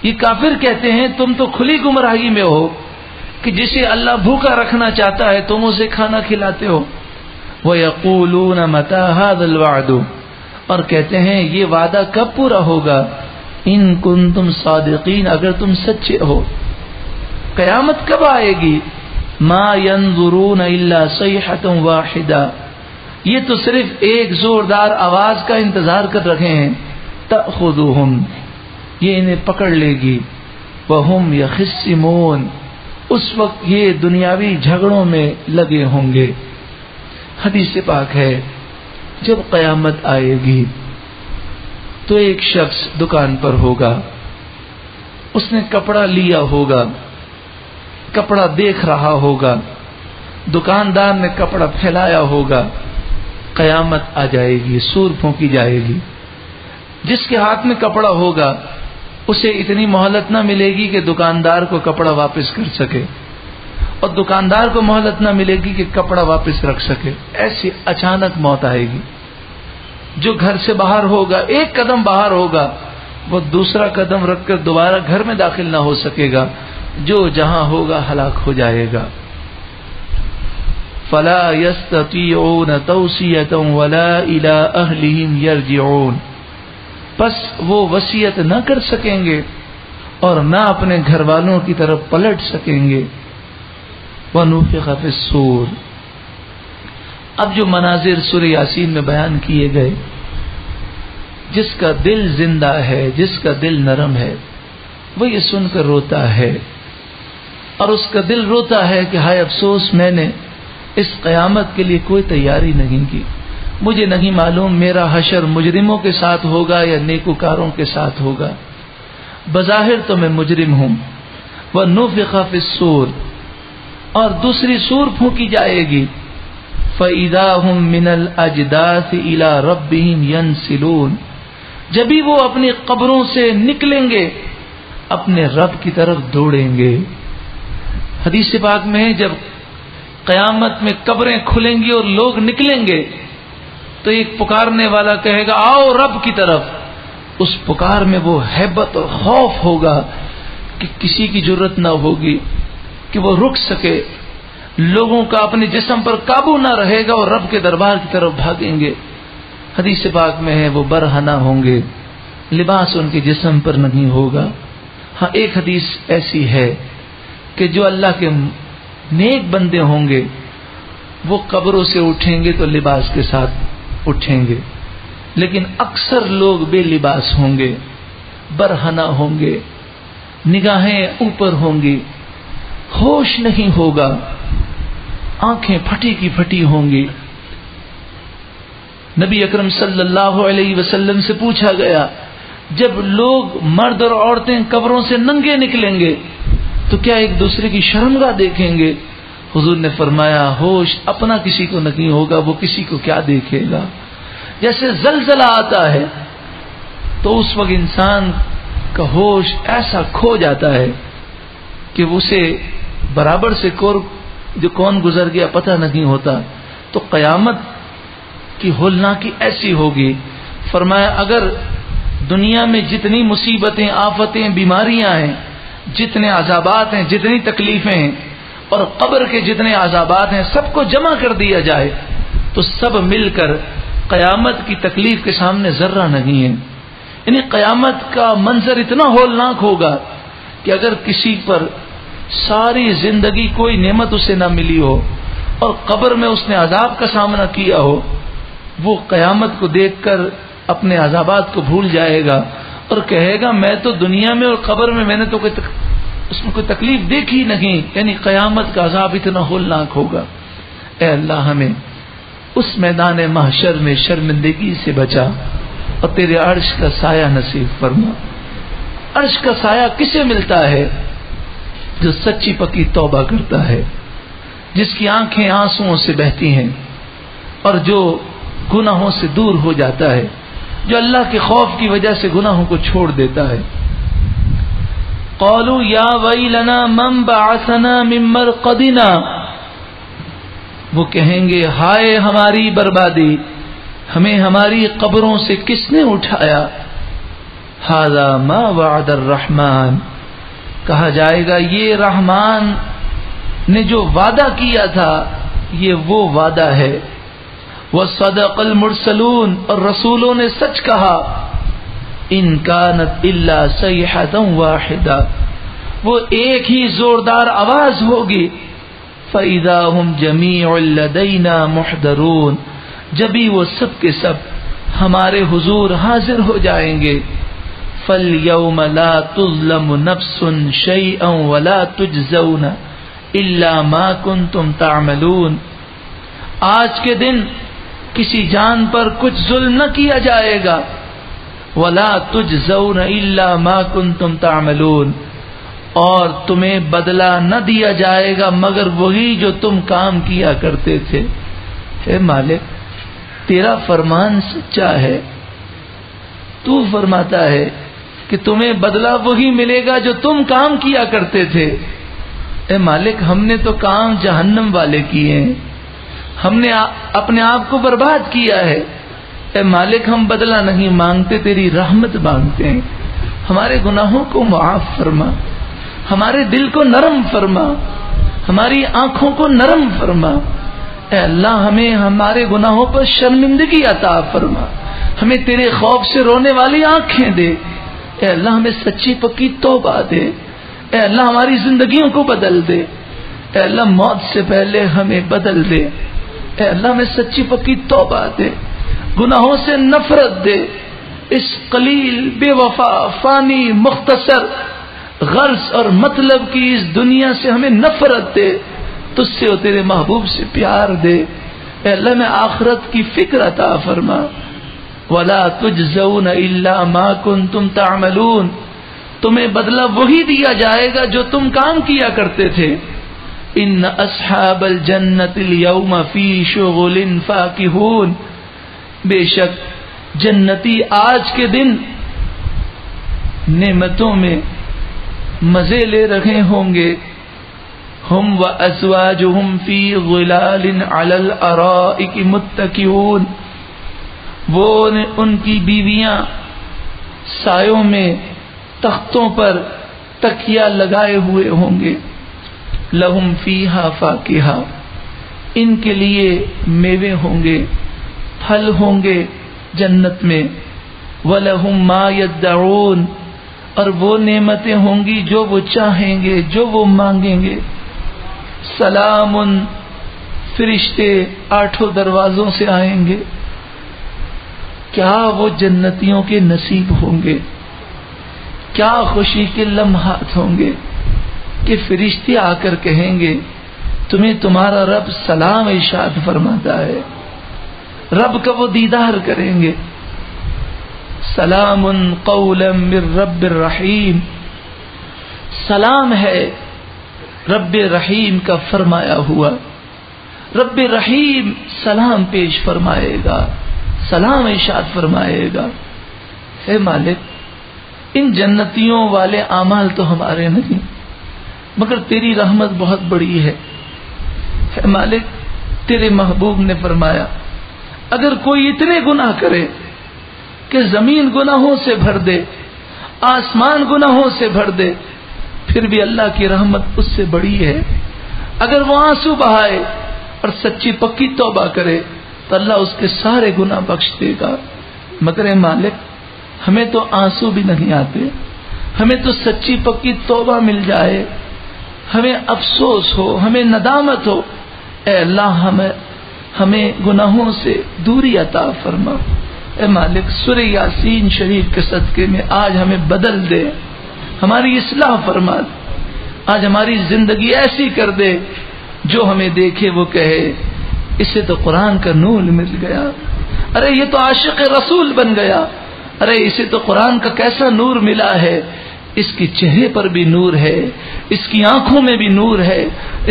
یہ کافر کہتے ہیں تم تو کھلی گمراہی میں ہو کہ جسے اللہ بھوکا رکھنا چاہتا ہے تم اسے کھانا کھلاتے ہو. وَيَقُولُونَ مَتَى هَذَا الْوَعْدُ اور کہتے ہیں یہ وعدہ کب پورا ہوگا. ان کنتم صادقین اگر تم سچے ہو. قیامت کب آئے گی. ما ينظرون الا صیحۃ واحدہ یہ تو صرف ایک زوردار آواز کا انتظار کر رہے ہیں. تأخذهم یہ انہیں پکڑ لے گی. وهم يخصمون اس وقت یہ دنیاوی جھگڑوں میں لگے ہوں گے. حدیث پاک ہے جب قیامت آئے گی تو ایک شخص دکان پر ہوگا، اس نے کپڑا لیا ہوگا، کپڑا دیکھ رہا ہوگا، دکاندار نے کپڑا پھیلایا ہوگا. قیامت آ جائے گی، سور پھونکی جائے گی. جس کے ہاتھ میں کپڑا ہوگا اسے اتنی مہلت نہ ملے گی کہ دکاندار کو کپڑا واپس کر سکے، اور دکاندار کو مہلت نہ ملے گی کہ کپڑا واپس رکھ سکے. ایسی اچانک موت آئے گی. جو گھر سے باہر ہوگا، ایک قدم باہر ہوگا، وہ دوسرا قدم رکھ کر دوبارہ گھر میں داخل نہ ہو سکے گا. جو جہاں ہوگا ہلاک ہو جائے گا. فلا يستطيعون توصية ولا إلى أهلهم يرجعون پس وہ وصیت نہ کر سکیں گے اور نہ اپنے گھر والوں کی طرف پلٹ سکیں گے. وَنُفِخَ فِي الصُّورِ اب جو مناظر سورہ یاسین میں بیان کیے گئے، جس کا دل زندہ ہے، جس کا دل نرم ہے، وہ یہ سن کر روتا ہے، اور اس کا دل روتا ہے کہ ہائے افسوس میں نے اس قیامت کے لیے کوئی تیاری نہیں کی. مجھے نہیں معلوم میرا حشر مجرموں کے ساتھ ہوگا یا نیکوکاروں کے ساتھ ہوگا. بظاہر تو میں مجرم ہوں، وَنُفِخَ فِي الصُّورِ، اور دوسری سور پھونکی جائے گی، فَإِذَا هُم مِّنَ الْأَجْدَاثِ إِلَى رَبِّهِمْ يَنْسِلُونَ، جبھی وہ اپنی قبروں سے نکلیں گے اپنے رب کی طرف دوڑیں گے۔ حدیث پاک میں ہے جب قیامت میں قبریں کھلیں گی اور لوگ نکلیں گے تو ایک پکارنے والا کہے گا آؤ رب کی طرف، اس پکار میں وہ ہیبت اور خوف ہوگا کہ کسی کی جرت نہ ہوگی کہ وہ رک سکے، لوگوں کا اپنے جسم پر قابو نہ رہے گا اور رب کے دربار کی طرف بھاگیں گے۔ حدیث پاک میں ہے وہ برہنہ ہوں گے، لباس ان کے جسم پر نہیں ہوگا۔ ہاں ایک حدیث ایسی ہے کہ جو اللہ کے نیک بندے ہوں گے وہ قبروں سے اٹھیں گے تو لباس کے ساتھ اٹھیں گے، لیکن اکثر لوگ بے لباس ہوں گے، برہنہ ہوں گے، نگاہیں اوپر ہوں گی، ہوش نہیں ہوگا، آنکھیں پھٹی کی پھٹی ہوں گی۔ نبی اکرم صلی اللہ علیہ وسلم سے پوچھا گیا جب لوگ مرد اور عورتیں قبروں سے ننگے نکلیں گے تو کیا ایک دوسرے کی شرمگاہ دیکھیں گے؟ حضور نے فرمایا ہوش اپنا کسی کو نہیں ہوگا، وہ کسی کو کیا دیکھے گا۔ جیسے زلزلہ آتا ہے تو اس وقت انسان کا ہوش ایسا کھو جاتا ہے کہ اسے برابر سے جو کون گزر گیا پتہ نہیں ہوتا۔ تو قیامت کی ہولناکی ایسی ہوگی۔ فرمایا اگر دنیا میں جتنی مصیبتیں، آفتیں، بیماریاں ہیں، جتنے عذابات ہیں، جتنی تکلیفیں ہیں اور قبر کے جتنے عذابات ہیں سب کو جمع کر دیا جائے تو سب مل کر قیامت کی تکلیف کے سامنے ذرہ نہیں ہے۔ یعنی قیامت کا منظر اتنا ہولناک ہوگا کہ اگر کسی پر ساری زندگی کوئی نعمت اسے نہ ملی ہو اور قبر میں اس نے عذاب کا سامنا کیا ہو، وہ قیامت کو دیکھ کر اپنے عذابات کو بھول جائے گا اور کہے گا میں تو دنیا میں اور قبر میں نے تو اس میں کوئی تکلیف دیکھی نہیں۔ یعنی قیامت کا عذاب اتنا ہولناک ہوگا۔ اے اللہ ہمیں اس میدان محشر میں شرمندگی سے بچا اور تیرے عرش کا سایہ نصیب فرما۔ عرش کا سایہ کسے ملتا ہے؟ جو سچی پکی توبہ کرتا ہے، جس کی آنکھیں آنسوؤں سے بہتی ہیں اور جو گناہوں سے دور ہو جاتا ہے، جو اللہ کے خوف کی وجہ سے گناہوں کو چھوڑ دیتا ہے۔ قالوا یا ویلنا من بعثنا من مرقدنا، وہ کہیں گے ہائے ہماری بربادی، ہمیں ہماری قبروں سے کس نے اٹھایا۔ ھذا ما وعد الرحمن، کہا جائے گا یہ رحمان نے جو وعدہ کیا تھا یہ وہ وعدہ ہے۔ وصدق المرسلون، اور رسولوں نے سچ کہا۔ ان کانت الا صیحۃ واحدہ، وہ ایک ہی زوردار آواز ہوگی۔ فاذا هم جميع لدینا محضرون، جبھی وہ سب کے سب ہمارے حضور حاضر ہو جائیں گے۔ فَالْيَوْمَ لَا تُظْلَمُ نَفْسٌ شَيْئًا وَلَا تُجْزَوْنَ إِلَّا مَا كُنْتُمْ تَعْمَلُونَ، آج کے دن کسی جان پر کچھ ظلم نہ کیا جائے گا۔ وَلَا تُجْزَوْنَ إِلَّا مَا كُنْتُمْ تَعْمَلُونَ، اور تمہیں بدلہ نہ دیا جائے گا مگر وہی جو تم کام کیا کرتے تھے۔ اے مالک تیرا فرمان سچا ہے، تو فرماتا ہے کہ تمہیں بدلہ وہی ملے گا جو تم کام کیا کرتے تھے۔ اے مالک ہم نے تو کام جہنم والے کیے ہیں، ہم نے اپنے آپ کو برباد کیا ہے۔ اے مالک ہم بدلہ نہیں مانگتے، تیری رحمت مانگتے ہیں، ہمارے گناہوں کو معاف فرما، ہمارے دل کو نرم فرما، ہماری آنکھوں کو نرم فرما۔ اے اللہ ہمیں ہمارے گناہوں پر شرمندگی عطا فرما، ہمیں تیرے خوف سے رونے والی آنکھیں دے۔ اے اللہ ہمیں سچی پکی توبہ دے۔ اے اللہ ہماری زندگیوں کو بدل دے۔ اے اللہ موت سے پہلے ہمیں بدل دے۔ اے اللہ ہمیں سچی پکی توبہ دے، گناہوں سے نفرت دے، اس قلیل بے وفا فانی مختصر غرض اور مطلب کی اس دنیا سے ہمیں نفرت دے، تجھ سے اور تیرے محبوب سے پیار دے۔ اے اللہ میں آخرت کی فکر عطا فرما۔ وَلَا تُجْزَوْنَ إِلَّا مَا كُنْتُمْ تَعْمَلُونَ، تمہیں بدلہ وہی دیا جائے گا جو تم کام کیا کرتے تھے. ان اصحاب الجنت اليوم فی شغل فاکہون، بے شک جنتی آج کے دن نعمتوں میں مزے لے رہے ہوں گے. ہم وازواجہم فی ظلال علی الارائک متکئون، وہ ان کی بیویاں سایوں میں تختوں پر تکیہ لگائے ہوئے ہوں گے. لہم فیہا فاکہہ، ان کے لیے میوے ہوں گے، پھل ہوں گے جنت میں. وَلَهُم مَّا يَدَّعُونَ، اور وہ نعمتیں ہوں گی جو وہ چاہیں گے، جو وہ مانگیں گے. سلام، فرشتے 8 دروازوں سے آئیں گے. کیا وہ جنتیوں کے نصیب ہوں گے، کیا خوشی کے لمحات ہوں گے کہ فرشتے آ کر کہیں گے تمہیں تمہارا رب سلام ارشاد فرماتا ہے، رب کا وہ دیدار کریں گے. سلام قولا من رب الرحیم، سلام ہے رب رحیم کا فرمایا ہوا. رب رحیم سلام پیش فرمائے گا، سلام ارشاد فرمائے گا. اے مالک، ان جنتیوں والے اعمال تو ہمارے نہیں، مگر تیری رحمت بہت بڑی ہے. اے مالک، تیرے محبوب نے فرمایا اگر کوئی اتنے گناہ کرے کہ زمین گناہوں سے بھر دے، آسمان گناہوں سے بھر دے، پھر بھی اللہ کی رحمت اس سے بڑی ہے. اگر وہ آنسو بہائے اور سچی پکی توبہ کرے تو اللہ اس کے سارے گناہ بخش دے گا. مگر اے مالک، ہمیں تو آنسو بھی نہیں آتے، ہمیں تو سچی پکی توبہ مل جائے، ہمیں افسوس ہو، ہمیں ندامت ہو. اے اللہ، ہمیں گناہوں سے دوری عطا فرما. اے مالک، سورہ یاسین شریف کے صدقے میں آج ہمیں بدل دے، ہماری اصلاح فرما. آج ہماری زندگی ایسی کر دے جو ہمیں دیکھے وہ کہے اسے تو قرآن کا نور مل گیا، ارے یہ تو عاشق رسول بن گیا، ارے اسے تو قرآن کا کیسا نور ملا ہے، اس کی چہرے پر بھی نور ہے، اس کی آنکھوں میں بھی نور ہے،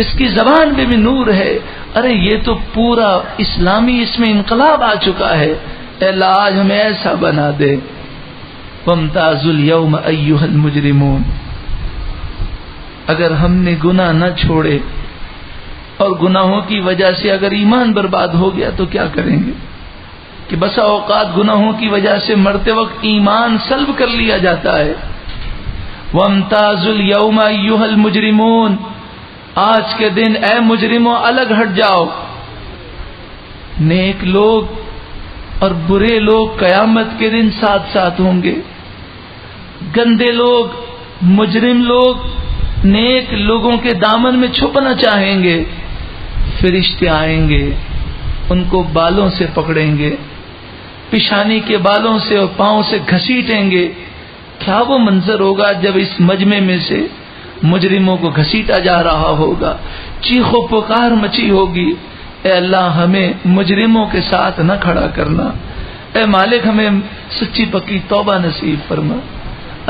اس کی زبان میں بھی نور ہے. ارے یہ تو پورا اسلامی اس میں انقلاب آ چکا ہے. اے اللہ، آج ہمیں ایسا بنا دے. وامتازوا اليوم ایھا المجرمون، اگر ہم نے گناہ نہ چھوڑے اور گناہوں کی وجہ سے اگر ایمان برباد ہو گیا تو کیا کریں گے؟ کہ بسا اوقات گناہوں کی وجہ سے مرتے وقت ایمان سلب کر لیا جاتا ہے. وامتازوا اليوم ایھا المجرمون، آج کے دن اے مجرموں الگ ہٹ جاؤ. نیک لوگ اور برے لوگ قیامت کے دن ساتھ ساتھ ہوں گے. گندے لوگ، مجرم لوگ نیک لوگوں کے دامن میں چھپنا چاہیں گے. فرشتے آئیں گے، ان کو بالوں سے پکڑیں گے، پیشانی کے بالوں سے اور پاؤں سے گھسیٹیں گے. کیا وہ منظر ہوگا جب اس مجمع میں سے مجرموں کو گھسیٹا جا رہا ہوگا، چیخ و پکار مچی ہوگی. اے اللہ، ہمیں مجرموں کے ساتھ نہ کھڑا کرنا. اے مالک، ہمیں سچی پکی توبہ نصیب فرما.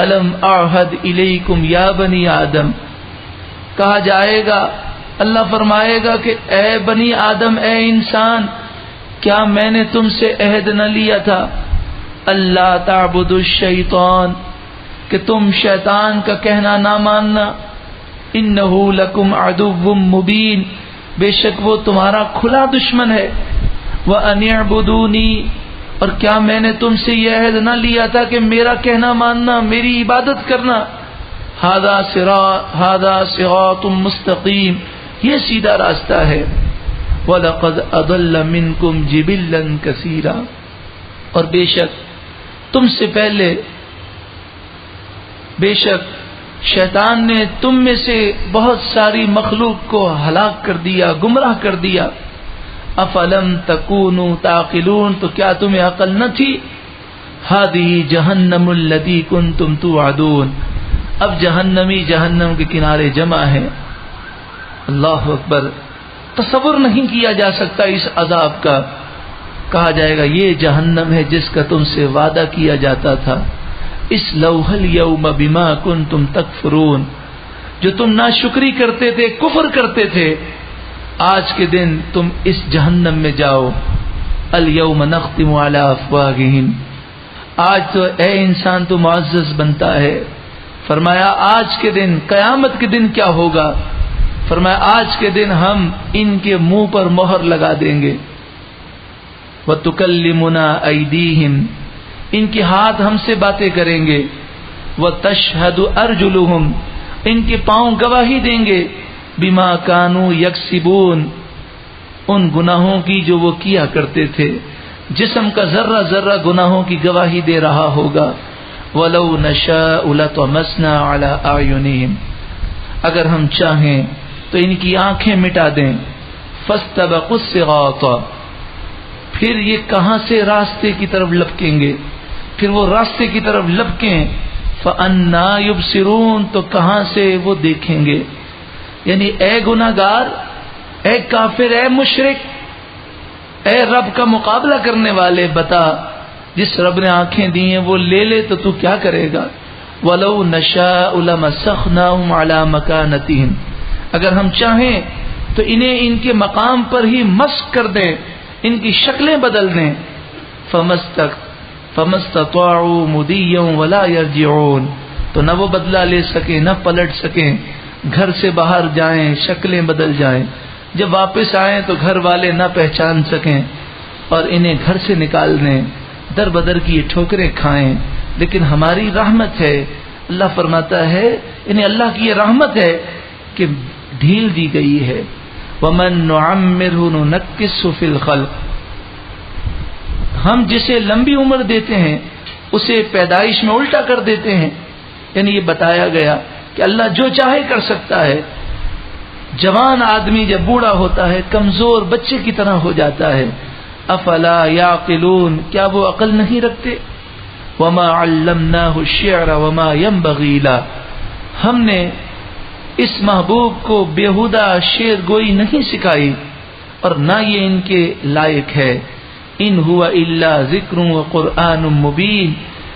الم اعہد الیکم یا بنی آدم، کہا جائے گا، اللہ فرمائے گا کہ اے بنی آدم، اے انسان، کیا میں نے تم سے عہد نہ لیا تھا اللہ تعبدوا الشیطان، کہ تم شیطان کا کہنا نہ ماننا. انہ لکم عدو مبین، بے شک وہ تمہارا کھلا دشمن ہے. وان اعبدونی، اور کیا میں نے تم سے یہ عہد نہ لیا تھا کہ میرا کہنا ماننا، میری عبادت کرنا. ھذا صراط مستقیم، یہ سیدھا راستہ ہے. وَلَقَدْ أَضَلَّ مِنْكُمْ جِبِلًّا كَثِيرًا، اور بے شک تم سے پہلے، بے شک شیطان نے تم میں سے بہت ساری مخلوق کو ہلاک کر دیا، گمراہ کر دیا. افلم تکونوا تعقلون، تو کیا تمہیں عقل نہ تھی؟ هذه جہنم التي كنتم توعدون، اب جہنمی جہنم کے کنارے جمع ہیں. اللہ اکبر، تصور نہیں کیا جا سکتا اس عذاب کا. کہا جائے گا یہ جہنم ہے جس کا تم سے وعدہ کیا جاتا تھا. اسلوہ الیوم بما کنتم تکفرون، جو تم ناشکری کرتے تھے، کفر کرتے تھے، آج کے دن تم اس جہنم میں جاؤ۔ الیوم نختم علی افواہہم، آج تو اے انسان تو معزز بنتا ہے۔ فرمایا آج کے دن، قیامت کے دن کیا ہوگا؟ فرمایا آج کے دن ہم ان کے منہ پر مہر لگا دیں گے۔ وَتُكَلِّمُنَا أَيْدِيهِمْ، ان کے ہاتھ ہم سے باتیں کریں گے۔ وَتَشْهَدُ أَرْجُلُهُمْ، ان کے پاؤں گواہی دیں گے۔ بِمَا كَانُوا يَكْسِبُونَ، ان گناہوں کی جو وہ کیا کرتے تھے۔ جسم کا ذرہ ذرہ گناہوں کی گواہی دے رہا ہوگا۔ وَلَوْ نَشَاءُ لَطَمَسْنَا عَلَىٰ أَعْيُنِهِمْ، اگر ہم چاہیں تو ان کی آنکھیں مٹا دیں۔ فَاسْتَبَقُوا الصِّرَاطَ، پھر یہ کہاں سے راستے کی طرف لپکیں گے، پھر وہ راستے کی طرف لپکیں۔ فَأَنَّىٰ يُبْصِرُونَ، تو کہاں سے وہ دیکھیں گے؟ یعنی اے گناہگار، اے کافر، اے مشرک، اے رب کا مقابلہ کرنے والے، بتا جس رب نے آنکھیں دی ہیں وہ لے لے تو کیا کرے گا؟ وَلَوْ نَشَاءُ لَمَسَخْنَاهُمْ عَلَىٰ مَكَانَتِهِمْ، اگر ہم چاہیں تو انہیں ان کے مقام پر ہی مسخ کر دیں، ان کی شکلیں بدل دیں۔ فَمَسْتَطَاعُوا مُضِيًّا وَلَا يَرْجِعُونَ، تو نہ وہ بدلہ لے سکیں، نہ پلٹ سکیں، گھر سے باہر جائیں شکلیں بدل جائیں، جب واپس آئیں تو گھر والے نہ پہچان سکیں اور انہیں گھر سے نکال دیں، در بدر کی یہ ٹھوکریں کھائیں۔ لیکن ہماری رحمت ہے، اللہ فرماتا ہے، انہیں اللہ کی یہ رحمت ہے کہ ڈھیل دی گئی ہے۔ وَمَن نُعَمِّرْهُ نُنَكِّسْهُ فِي الْخَلْقِ، ہم جسے لمبی عمر دیتے ہیں اسے پیدائش میں الٹا کر دیتے ہیں۔ یعنی یہ بتایا گیا کہ اللہ جو چاہے کر سکتا ہے۔ جوان آدمی جب بوڑھا ہوتا ہے کمزور بچے کی طرح ہو جاتا ہے۔ افلا یعقلون، کیا وہ عقل نہیں رکھتے؟ وما علمناه الشعر وما ينبغي له، ہم نے اس محبوب کو بیہودہ شعر گوئی نہیں سکھائی اور نہ یہ ان کے لائق ہے۔ ان هو الا ذکر وقرآن مبین،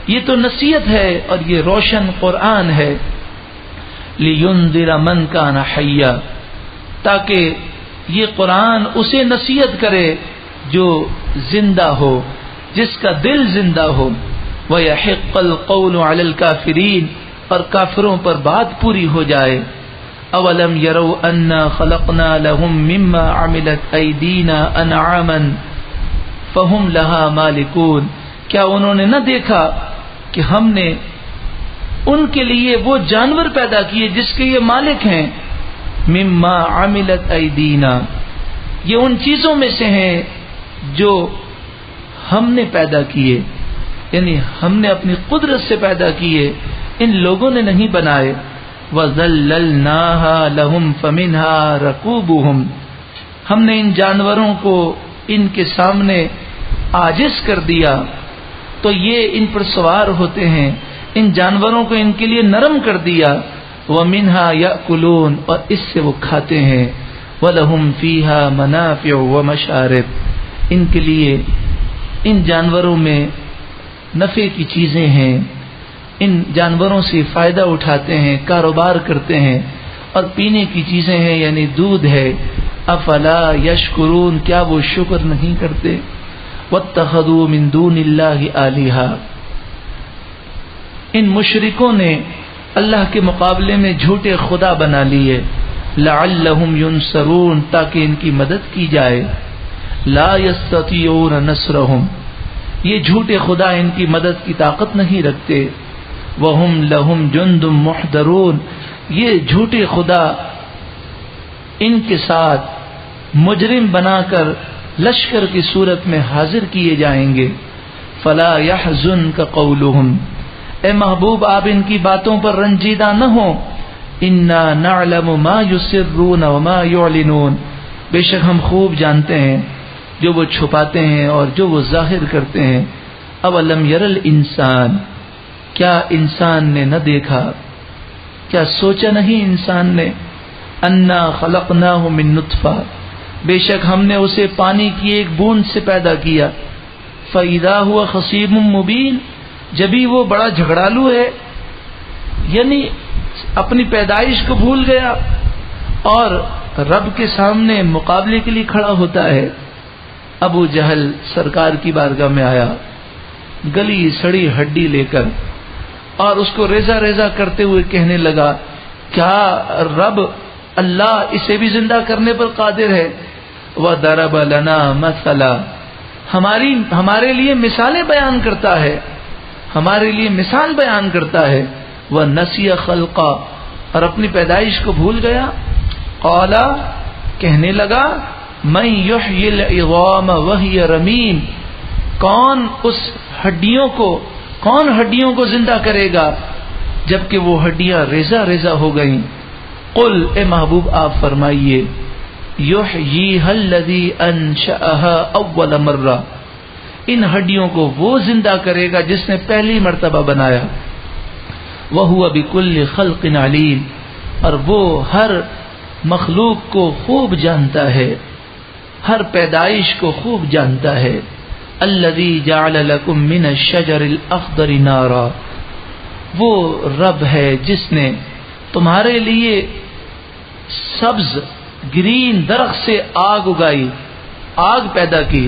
یہ تو نصیحت ہے اور یہ روشن قرآن ہے۔ لینذر من کان حیا، تاکہ یہ قرآن اسے نصیحت کرے جو زندہ ہو، جس کا دل زندہ ہو۔ وَيَحِقَّ الْقَوْلُ عَلَى الْكَافِرِينَ، اور کافروں پر بات پوری ہو جائے۔ اولم يروا انا خلقنا لهم مما عملت ايدينا انعاما فهم لها مالكون، کیا انہوں نے نہ دیکھا کہ ہم نے ان کے لیے وہ جانور پیدا کیے جس کے یہ مالک ہیں۔ مما عملت ایدینا، یہ ان چیزوں میں سے ہیں جو ہم نے پیدا کیے، یعنی ہم نے اپنی قدرت سے پیدا کیے، ان لوگوں نے نہیں بنائے۔ وَذَلَّلْنَاهَا لَهُمْ فَمِنْهَا رَكُوبُهُمْ، ہم نے ان جانوروں کو ان کے سامنے عاجز کر دیا تو یہ ان پر سوار ہوتے ہیں، ان جانوروں کو ان کے لیے نرم کر دیا۔ وَمِنْهَا يَأْكُلُونَ، اور اس سے وہ کھاتے ہیں۔ وَلَهُمْ فِيهَا مَنَافِعُ وَمَشَارِبُ، ان کے لیے ان جانوروں میں نفع کی چیزیں ہیں، ان جانوروں سے فائدہ اٹھاتے ہیں، کاروبار کرتے ہیں، اور پینے کی چیزیں ہیں یعنی دودھ ہے۔ افلا یشکرون، کیا وہ شکر نہیں کرتے؟ واتخذوا من دون اللہ آلہہ، ان مشرکوں نے اللہ کے مقابلے میں جھوٹے خدا بنا لیے۔ لعلہم ینصرون، تاکہ ان کی مدد کی جائے۔ لا یستطیعون نصرہم، یہ جھوٹے خدا ان کی مدد کی طاقت نہیں رکھتے۔ وہم لہم جند محضرون، یہ جھوٹے خدا ان کے ساتھ مجرم بنا کر لشکر کی صورت میں حاضر کیے جائیں گے۔ فلا يحزنک قولہم، اے محبوب آپ ان کی باتوں پر رنجیدہ نہ ہوں۔ انا نعلم ما یسرون وما یعلنون، بے شک ہم خوب جانتے ہیں جو وہ چھپاتے ہیں اور جو وہ ظاہر کرتے ہیں۔ اولم یر الانسان، کیا انسان نے نہ دیکھا، کیا سوچا نہیں انسان نے؟ انا خلقناہ من نطفہ، بے شک ہم نے اسے پانی کی ایک بوند سے پیدا کیا۔ فاذا هو خصیم مبین، جبھی وہ بڑا جھگڑالو ہے، یعنی اپنی پیدائش کو بھول گیا اور رب کے سامنے مقابلے کے لیے کھڑا ہوتا ہے۔ ابو جہل سرکار کی بارگاہ میں آیا گلی سڑی ہڈی لے کر اور اس کو ریزہ ریزہ کرتے ہوئے کہنے لگا، کیا رب اللہ اسے بھی زندہ کرنے پر قادر ہے؟ وَضَرَبَ لَنَا مَثَلًا، ہمارے لیے مثالیں بیان کرتا ہے، ہمارے لیے مثال بیان کرتا ہے۔ وَنَسِيَ خَلْقًا، اور اپنی پیدائش کو بھول گیا۔ قَالَ، کہنے لگا، مَن يُحْيِي الْعِظَامَ وَهِيَ رَمِيمٌ، کون ہڈیوں کو زندہ کرے گا جبکہ وہ ہڈیاں ریزہ ریزہ ہو گئیں۔ قل، اے محبوب آپ فرمائیے، یحییھا الذی انشأھا اول مرہ، ان ہڈیوں کو وہ زندہ کرے گا جس نے پہلی مرتبہ بنایا۔ وہو بکل خلق علیم، اور وہ ہر مخلوق کو خوب جانتا ہے، ہر پیدائش کو خوب جانتا ہے۔ الذی جعل لکم من الشجر الاخضر نارا، وہ رب ہے جس نے تمہارے لیے سبز گرین درخت سے آگ اگائی، آگ پیدا کی۔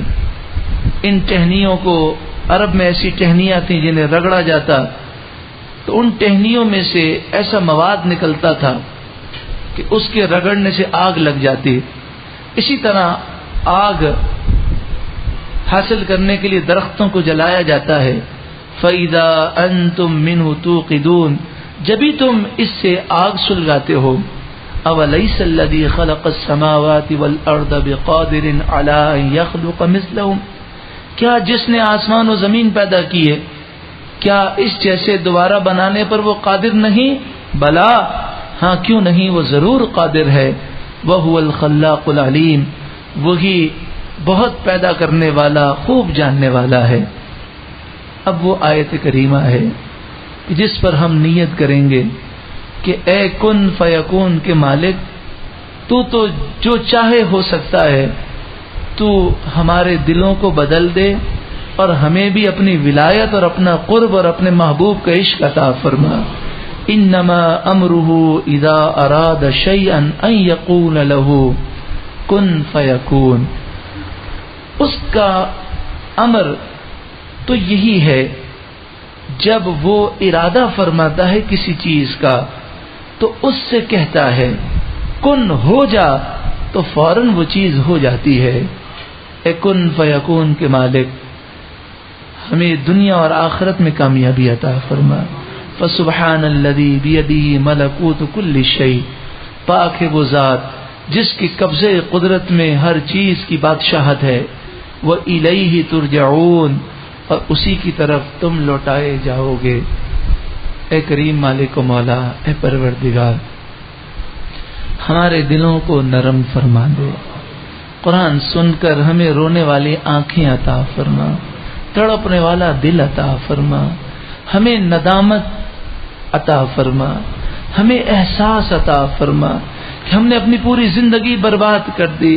ان ٹہنیوں کو، عرب میں ایسی ٹہنیاں تھیں جنہیں رگڑا جاتا تو ان ٹہنیوں میں سے ایسا مواد نکلتا تھا کہ اس کے رگڑنے سے آگ لگ جاتی۔ اسی طرح آگ حاصل کرنے کے لیے درختوں کو جلایا جاتا ہے۔ فَإِذَا أَنْتُمْ مِنْهُ تُوقِدُونَ، جبھی تم اس سے آگ سلگاتے ہو۔ أَوَلَيْسَ الَّذِي خَلَقَ السَّمَاوَاتِ وَالْأَرْضَ بِقَادِرٍ عَلَىٰ أَن يَخْلُقَ مِثْلَهُمْ، کیا جس نے آسمان و زمین پیدا کیے، کیا اس جیسے دوبارہ بنانے پر وہ قادر نہیں؟ بلا، ہاں کیوں نہیں، وہ ضرور قادر ہے۔ وَهُوَ الْخَلَّاقُ الْعَلِيمُ، وہی بہت پیدا کرنے والا، خوب جاننے والا ہے۔ اب وہ آیت کریمہ ہے جس پر ہم نیت کریں گے کہ اے کن فیکون کے مالک، تو جو چاہے ہو سکتا ہے، تو ہمارے دلوں کو بدل دے اور ہمیں بھی اپنی ولایت اور اپنا قرب اور اپنے محبوب کا عشق عطا فرما۔ انما امرہ اذا اراد شیئا ان یقول له کن فیکون، اس کا امر تو یہی ہے، جب وہ ارادہ فرماتا ہے کسی چیز کا تو اس سے کہتا ہے کن ہو جا، تو فوراً وہ چیز ہو جاتی ہے۔ اے کن فیکون کے مالک، ہمیں دنیا اور آخرت میں کامیابی عطا فرما۔ فسبحان الذی بیدہ ملکوت کل شیء، پاک ہے وہ ذات جس کے قبضے قدرت میں ہر چیز کی بادشاہت ہے۔ وَإِلَيْهِ تُرْجَعُونَ، اور اسی کی طرف تم لوٹائے جاؤ گے۔ اے کریم مالک و مولا، اے پروردگار، ہمارے دلوں کو نرم فرما دے، قرآن سن کر ہمیں رونے والی آنکھیں عطا فرما، تڑپنے والا دل عطا فرما، ہمیں ندامت عطا فرما، ہمیں احساس عطا فرما کہ ہم نے اپنی پوری زندگی برباد کر دی،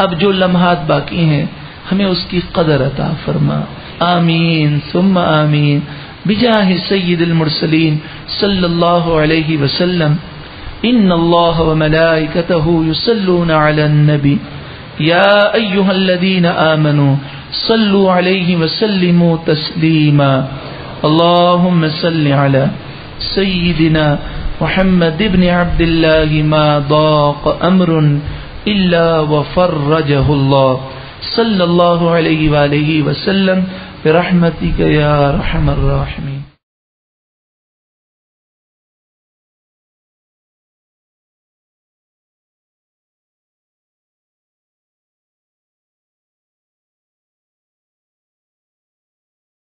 اب جو لمحات باقی ہیں ہمیں اس کی قدر عطا فرما۔ آمین ثم آمین بجاہ سید المرسلین صلی اللہ علیہ وسلم۔ ان اللہ وملائکتہ یصلون علی النبی یا ایہا الذین آمنوا صلوا علیہ وسلموا تسلیما۔ اللہم صل علی سیدنا محمد بن عبد اللہ ما ضاق امر الا وفرجہ اللہ صلی اللہ علیہ وآلہ وسلم برحمتک یا ارحم الراحمین۔